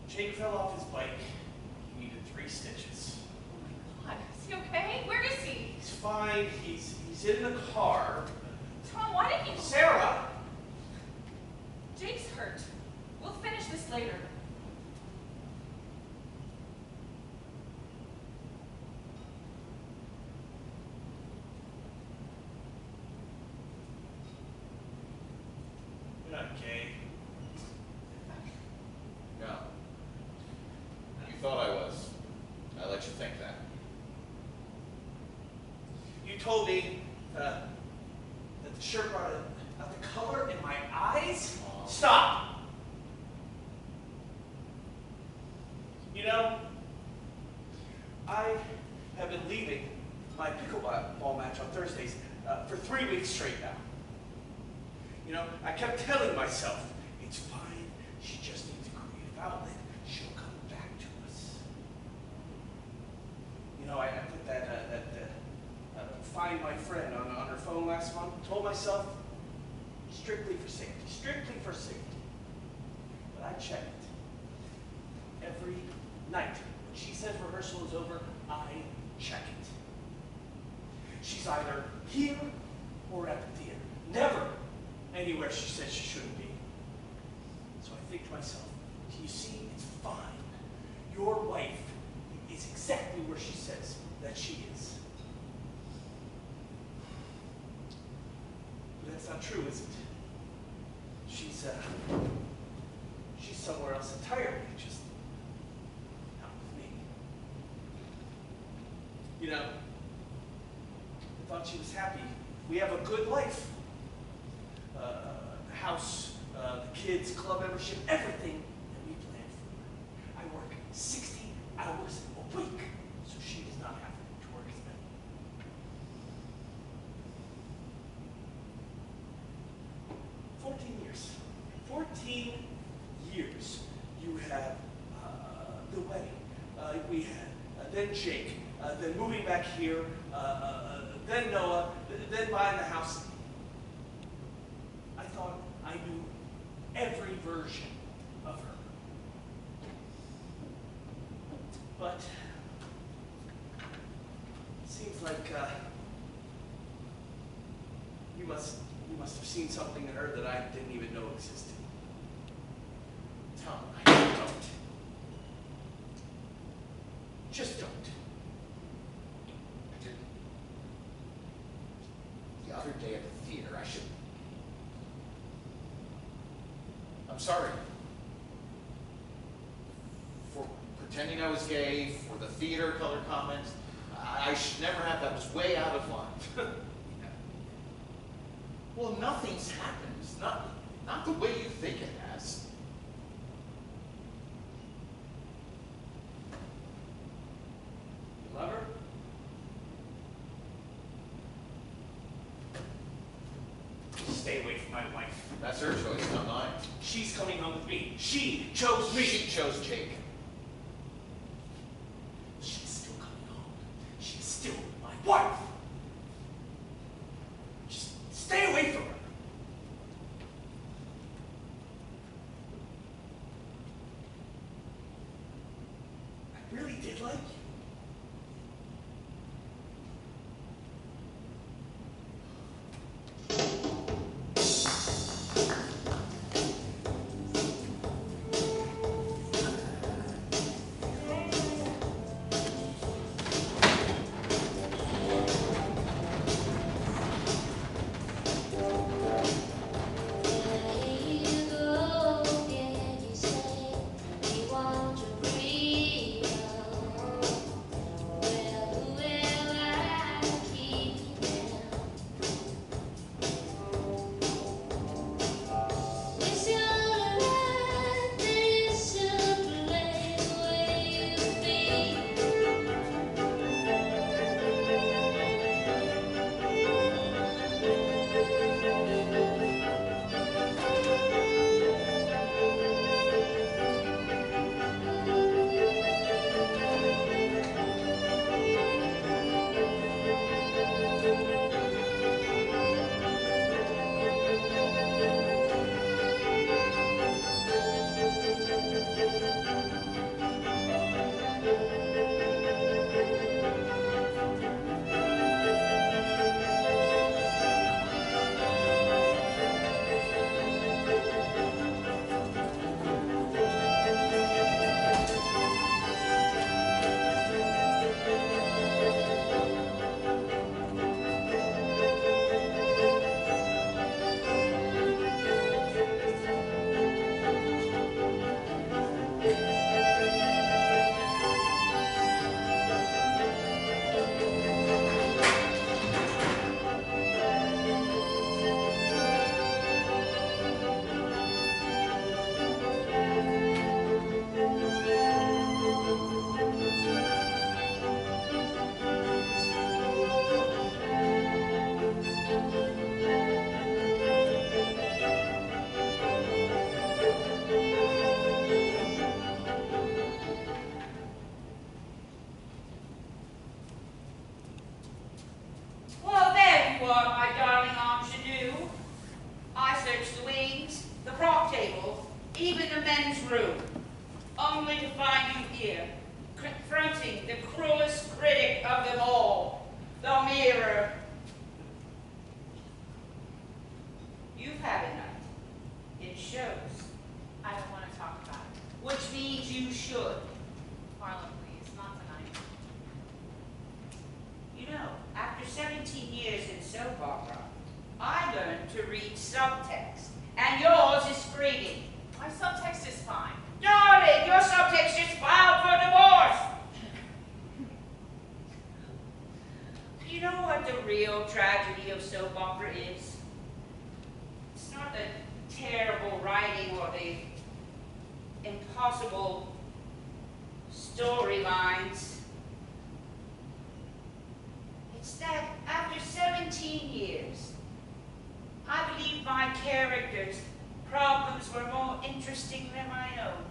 Speaker 9: Jake fell off his bike. He needed 3 stitches.
Speaker 1: Oh my God, is he okay? Where is he?
Speaker 9: He's fine. He's in the car.
Speaker 1: Tom, why did he...
Speaker 9: Sarah!
Speaker 1: Jake's hurt. We'll finish this later.
Speaker 9: You're not gay.
Speaker 5: No. You thought I was. I let you think that.
Speaker 9: You told me that the shirt brought out the color in my eyes? Stop! You know, I have been leaving my pickleball match on Thursdays for 3 weeks straight now. You know, I kept telling myself, it's fine, she just needs a creative outlet, she'll come back to us. You know, I put that find my friend on her phone last month, told myself, strictly for safety, strictly for safety. But I check it. Every night, when she says rehearsal is over, I check it. She's either here or at the theater. Never anywhere she says she shouldn't be. So I think to myself, do you see, it's fine. Your wife is exactly where she says that she is. But that's not true, is it? She's somewhere else entirely, just not with me. You know, I thought she was happy. We have a good life. The house, the kids, club membership, everything that we planned for her. I work 60 hours a week, so she does not have to work as many. 14 years. 14 years. You had the wedding. We had then Jake, then moving back here, then Noah, then buying the house. I thought I knew every version of her. But it seems like you must have seen something in her that I didn't even know existed. Tom, I don't. Just don't.
Speaker 3: I did. The other day at the theater, I should. I'm sorry. For pretending I was gay, for the theater color comments. I should never have. That was way out of line. Well, nothing's happened. It's not the way you think it has.
Speaker 9: You love her? Stay away from my wife.
Speaker 3: That's her choice, not mine.
Speaker 9: She's coming home with me. She chose me.
Speaker 3: She chose Jake.
Speaker 9: She's still coming home. She's still my wife. Just stay away from her. I really did like you.
Speaker 4: facing the cruelest critic of them all, the mirror. You've had a night. It shows.
Speaker 1: I don't want to talk about it.
Speaker 4: Which means you should.
Speaker 1: Marlon, please, not tonight.
Speaker 4: You know, after 17 years in soap opera, I learned to read subtext, and yours is screaming.
Speaker 1: My subtext is fine.
Speaker 4: Darling, your subtext just filed for divorce. You know what the real tragedy of soap opera is? It's not the terrible writing or the impossible storylines. It's that after 17 years, I believe my characters' problems were more interesting than my own.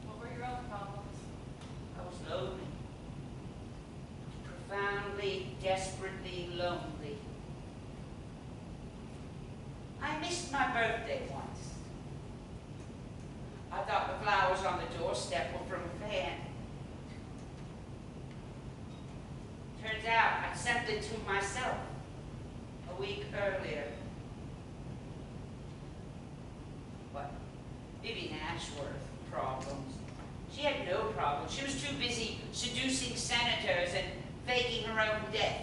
Speaker 1: What were your own problems?
Speaker 4: I was lonely. Profoundly, desperately lonely. I missed my birthday once. I thought the flowers on the doorstep were from a fan. Turns out I'd sent them to myself a week earlier. What? Bibi Nashworth problems. She had no problems. She was too busy seducing senators and faking her own death.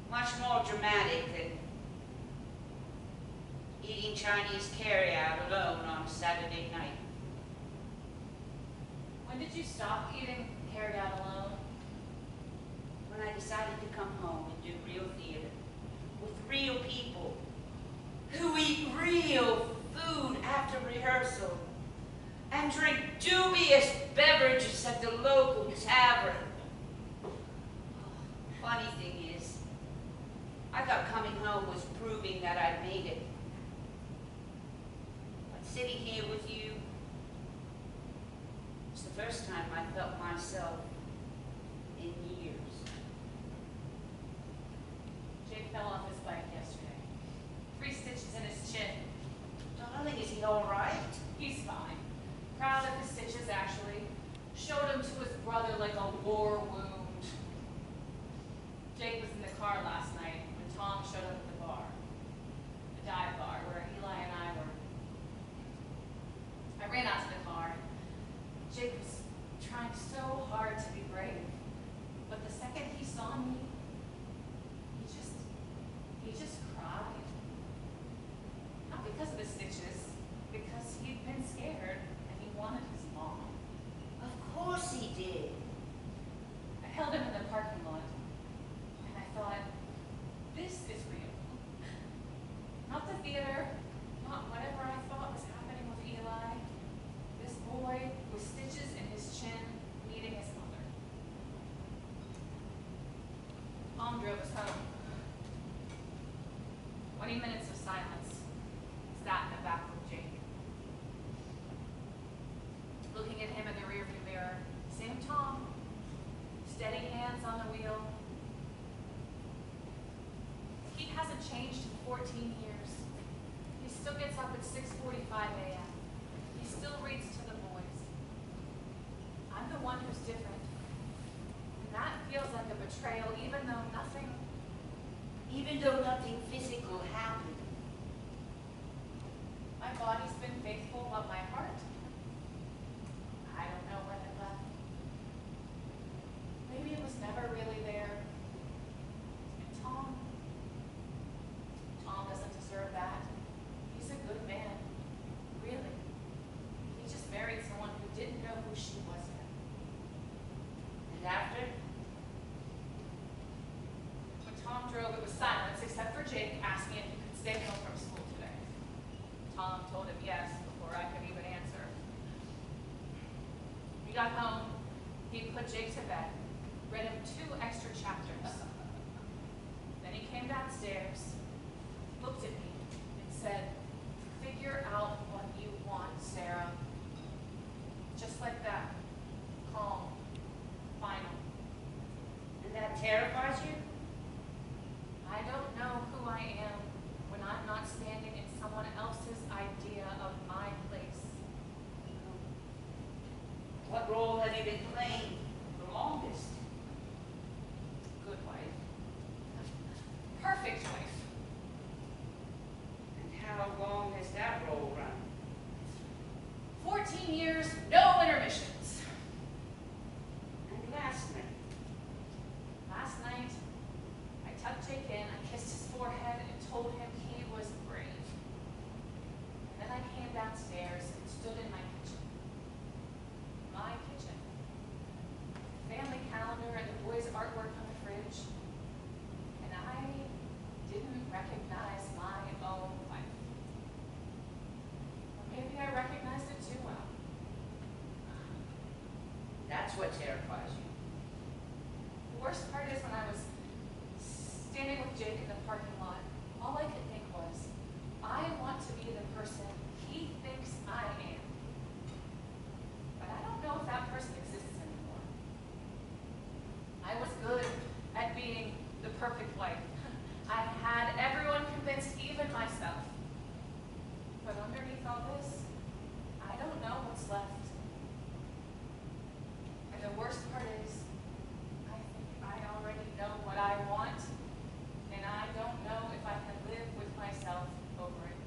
Speaker 4: Much more dramatic than eating Chinese carryout alone on a Saturday night.
Speaker 1: When did you stop eating carryout alone?
Speaker 4: When I decided to come home and do real theater with real people who eat real food after rehearsal and drink dubious beverages at the local tavern. Funny thing is, I thought coming home was proving that I'd made it. But sitting here with you, it's the first time I felt myself in years.
Speaker 1: Jake fell off his bike yesterday. 3 stitches in his chin.
Speaker 4: Darling, is he all right?
Speaker 1: He's fine. Proud of his stitches, actually. Showed him to his brother like a war wound. Jake was in the car last night when Tom showed up at the bar. The dive bar where Eli and I were. I ran out to the car. Jake was trying so hard to be brave. But the second he saw me, he just cried. Not because of the stitches, because he'd been scared and he wanted his mom.
Speaker 4: Of course he did.
Speaker 1: I held him in the parking lot, and I thought, this is real. Not the theater, not whatever I thought was happening with Eli. This boy with stitches in his chin meeting his mother. Mom drove us home. 20 minutes of silence. Sat in the back with Jake. Looking at him in the rearview mirror. Same Tom. Steady hands on the wheel. He hasn't changed in 14 years. He still gets up at 6:45 a.m. He still reads to the boys. I'm the one who's different. And that feels like a betrayal, even though nothing
Speaker 4: physical happened.
Speaker 1: My body's been faithful, but my heart, I don't know when it left. Maybe it was never really there. And Tom doesn't deserve that. He's a good man, really. He just married someone who didn't know who she was yet.
Speaker 4: And after?
Speaker 1: When Tom drove, it was silence, except for Jake asking if he could stay home from school today. Tom told him yes before I could even answer. We got home, he put Jake to bed, read him 2 extra chapters. Then he came downstairs, looked at me, and said, "Figure out what you want, Sarah." Just like that. Calm. Final.
Speaker 4: And that terrifies you?
Speaker 1: I don't know who I am when I'm not standing in someone else's idea of my place.
Speaker 4: What role have you been playing what terrifies you.
Speaker 1: The worst part is when I was standing with Jake in the parking lot, all I could think was, I want to be the person he thinks I am. But I don't know if that person exists anymore. I was good at being the perfect wife. I had everyone convinced, even myself. But underneath all this, I don't know what's left. And the worst part is, I think I already know what I want, and I don't know if I can live with myself over it.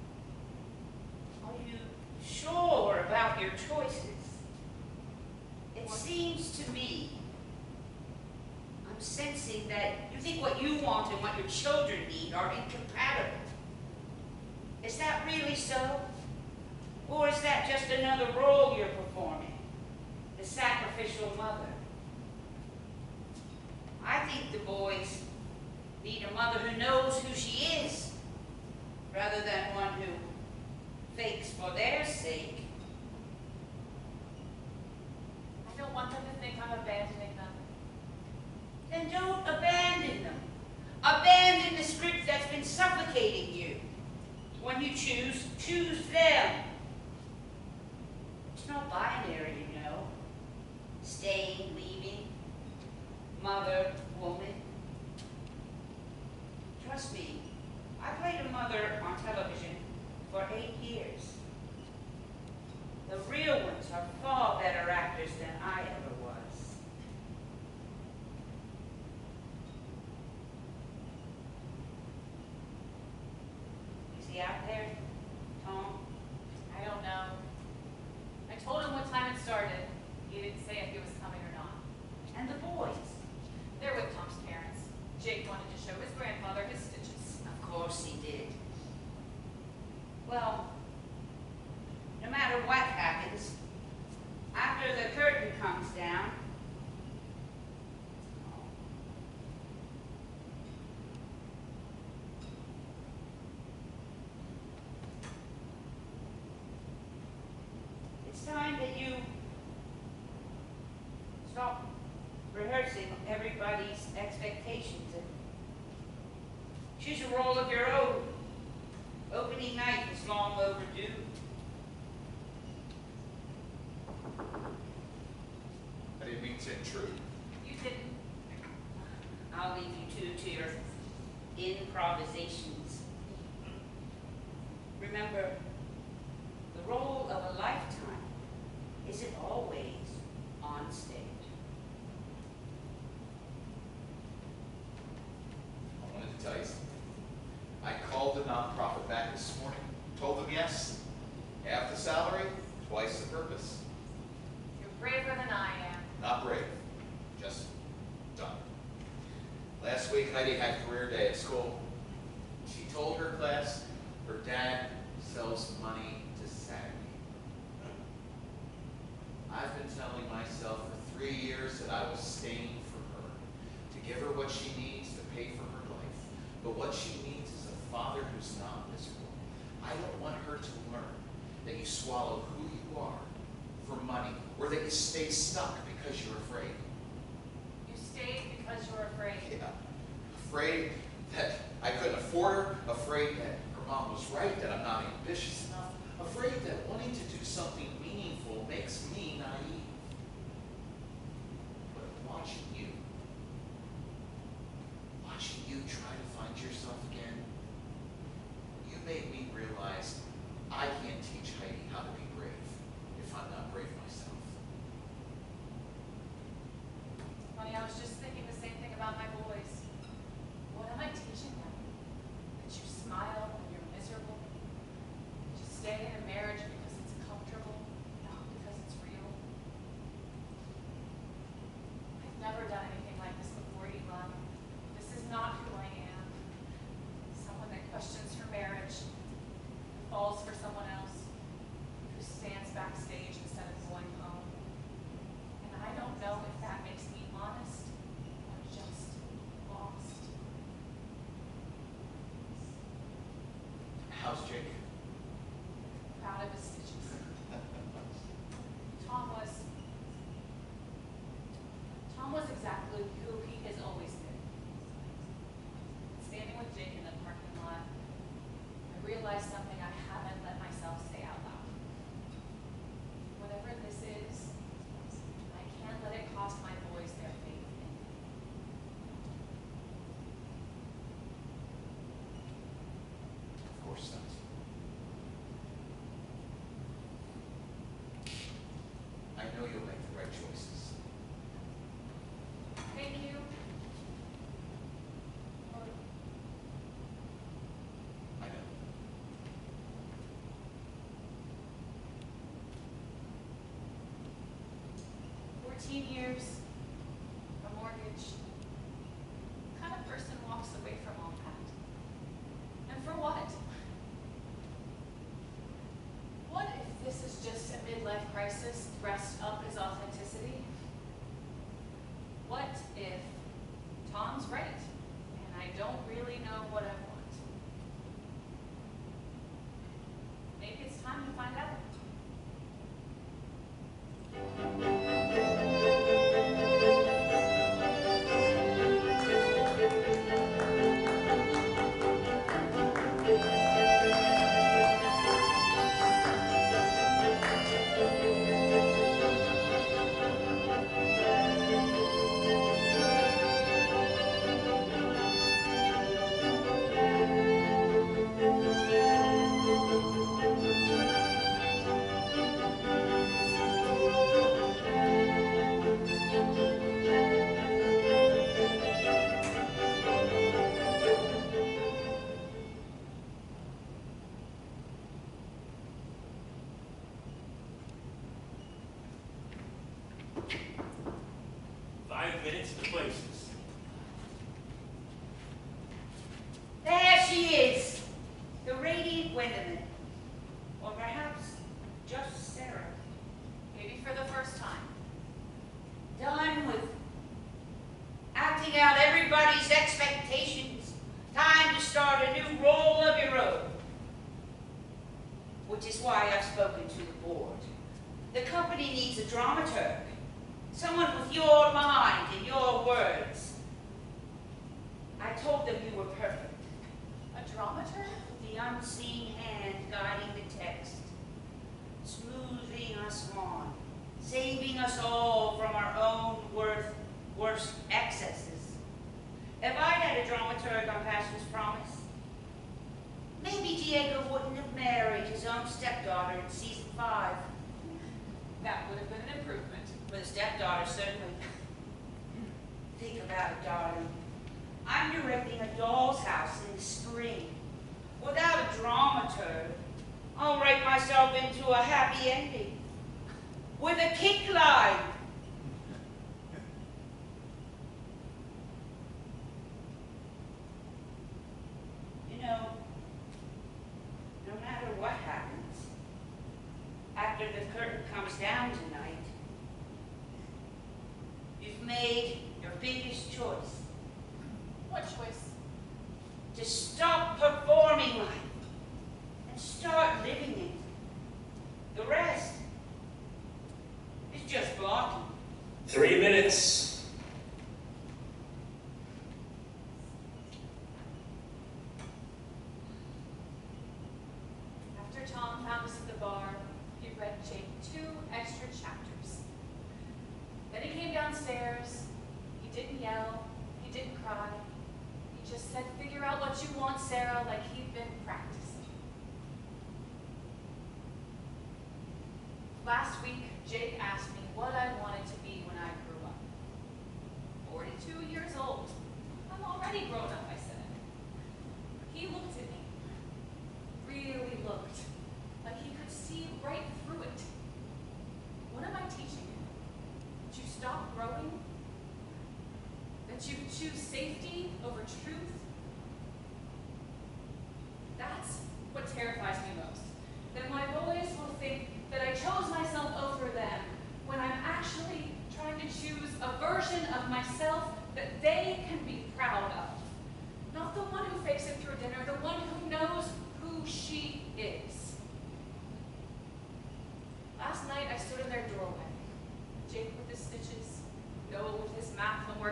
Speaker 4: Are you sure about your choices? It seems to me, I'm sensing that you think what you want and what your children need are incompatible. Is that really so? Or is that just another role you're performing? The sacrificial mother? I think the boys need a mother who knows who she is, rather than one who fakes for their sake.
Speaker 1: I don't want them to think I'm abandoning them.
Speaker 4: Then don't abandon them. Abandon the script that's been suffocating you. When you choose, choose them. It's not binary, you know. Staying, leaving, mother, woman. Trust me, I played a mother on television for 8 years. The real ones are far better actors than I ever was. Is he out there, Tom?
Speaker 1: I don't know. I told him what time it started. He didn't say if he was coming or not.
Speaker 4: And the boys?
Speaker 1: They're with Tom's parents. Jake wanted to show his grandfather his stitches.
Speaker 4: Of course he did. Well, no matter what happens, after the curtain comes down, it's time that you stop rehearsing everybody's expectations and choose a role of your own. Opening night is long overdue.
Speaker 3: I didn't mean to intrude.
Speaker 1: You didn't.
Speaker 4: I'll leave you two to your improvisations. Remember, the role of a lifetime isn't always on stage.
Speaker 3: I wanted to tell you something. I called the nonprofit back this morning, told them yes, half the salary, twice the purpose.
Speaker 1: You're braver than I am.
Speaker 3: Not brave, just done. Last week, Heidi had career day at school. She told her class her dad sells money to sad people. I've been telling myself for 3 years that I was staying for her, to give her what she needs to pay for her life. But what she needs is a father who's not miserable. I don't want her to learn that you swallow who you are for money, or that you stay stuck because you're afraid.
Speaker 1: You stayed because you're afraid.
Speaker 3: Yeah. Afraid that I couldn't afford her, afraid that her mom was right, that I'm not ambitious enough, afraid that wanting to do something meaningful makes me naive. But watching you try to find yourself again, you made me realize I can't teach Heidi how to be brave if I'm not brave myself.
Speaker 1: Funny, I was just thinking the same thing about my boys. What am I teaching them? That you smile when you're miserable? That you stay in a marriage because it's comfortable, not because it's real? I've never done anything like this before, Eli. This is not who I am. Someone that questions her marriage, who falls for someone else, who stands backstage instead of going home. And I don't know if that makes me honest or just lost.
Speaker 3: How's Jake?
Speaker 1: Proud of his stitches. Tom was. exactly who he has always been. Standing with Jake in the parking lot, I realized something I haven't let myself say out loud. Whatever this is, I can't let it cost my boys their faith in me.
Speaker 5: Of course not. I know you'll make the right choices.
Speaker 1: Thank you.
Speaker 5: I know.
Speaker 1: Or 14 years, a mortgage. What kind of person walks away from all that? And for what? What if this is just a midlife crisis dressed up as authenticity? What if Tom's right and I don't really know what I want? Maybe it's time to find out.
Speaker 2: Minutes to places.
Speaker 4: There she is, the radiant Gwendolyn. Or perhaps just Sarah.
Speaker 1: Maybe for the first time.
Speaker 4: Done with acting out everybody's expectations. Time to start a new role of your own. Which is why I've spoken to the board. The company needs a dramaturg. Someone with your mind and your words. I told them you were perfect.
Speaker 1: A dramaturg?
Speaker 4: The unseen hand guiding the text. Smoothing us on. Saving us all from our own worst excesses. If I'd had a dramaturg on Pastor's Promise, maybe Diego wouldn't have married his own stepdaughter in season 5.
Speaker 1: That would have been an improvement.
Speaker 4: For the stepdaughter, certainly. Think about it, darling. I'm directing a doll's house in the spring. Without a dramaturg, I'll write myself into a happy ending. With a kick line. You know, no matter what happens, after the curtain comes down tonight, you've made your biggest choice.
Speaker 1: What choice?
Speaker 4: To stop performing life and start living it. The rest is just blocking.
Speaker 6: 3 minutes.
Speaker 1: After Tom found us at the bar, he read Jake 2 extra chapters. Then he came downstairs. He didn't yell. He didn't cry. He just said, "Figure out what you want, Sarah," like he'd been practicing. Last week, Jake asked me what I wanted to be when I grew up. 42 years old. I'm already grown up, I said. He looked at me. Really looked. Like he could see right through it. What am I teaching him? That you stop growing? That you choose safety over truth? That's what terrifies me most. That my boys will think that I chose myself over them when I'm actually trying to choose a version of myself that they can be proud of. Not the one who fakes it through dinner, the one who knows who she is. Last night I stood in their doorway. Jake with his stitches, Noah with his math homework,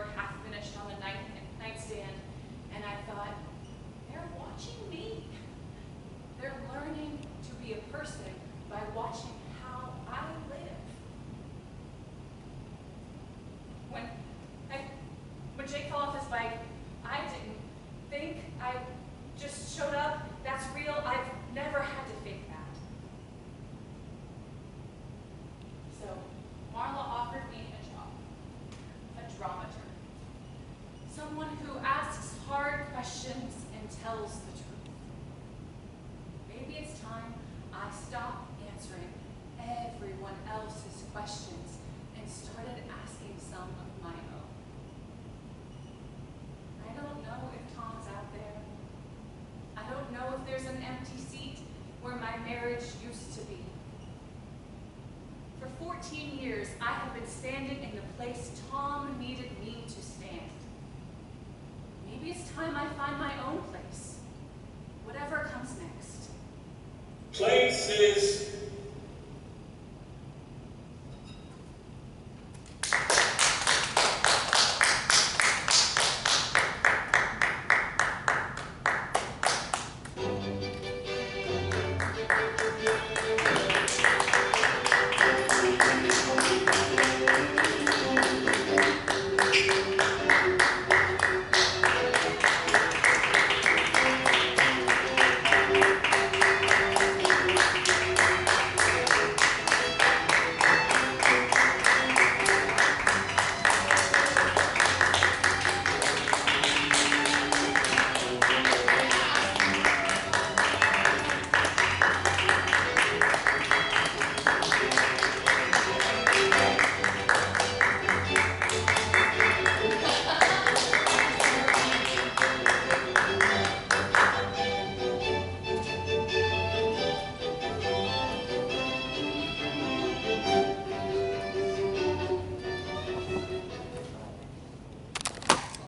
Speaker 1: when Jake fell off his bike, I didn't think. I just showed up. That's real. I've never had to fake that. So Marla offered me a job, a dramaturg. Someone who asks hard questions and tells the truth. Maybe it's time I stopped answering everyone else's questions and started asking some of my own. I don't know if Tom's out there. I don't know if there's an empty seat where my marriage used to be. For 14 years, I have been standing in the place Tom needed me to stand. Maybe it's time I find my own place, whatever comes next.
Speaker 2: Places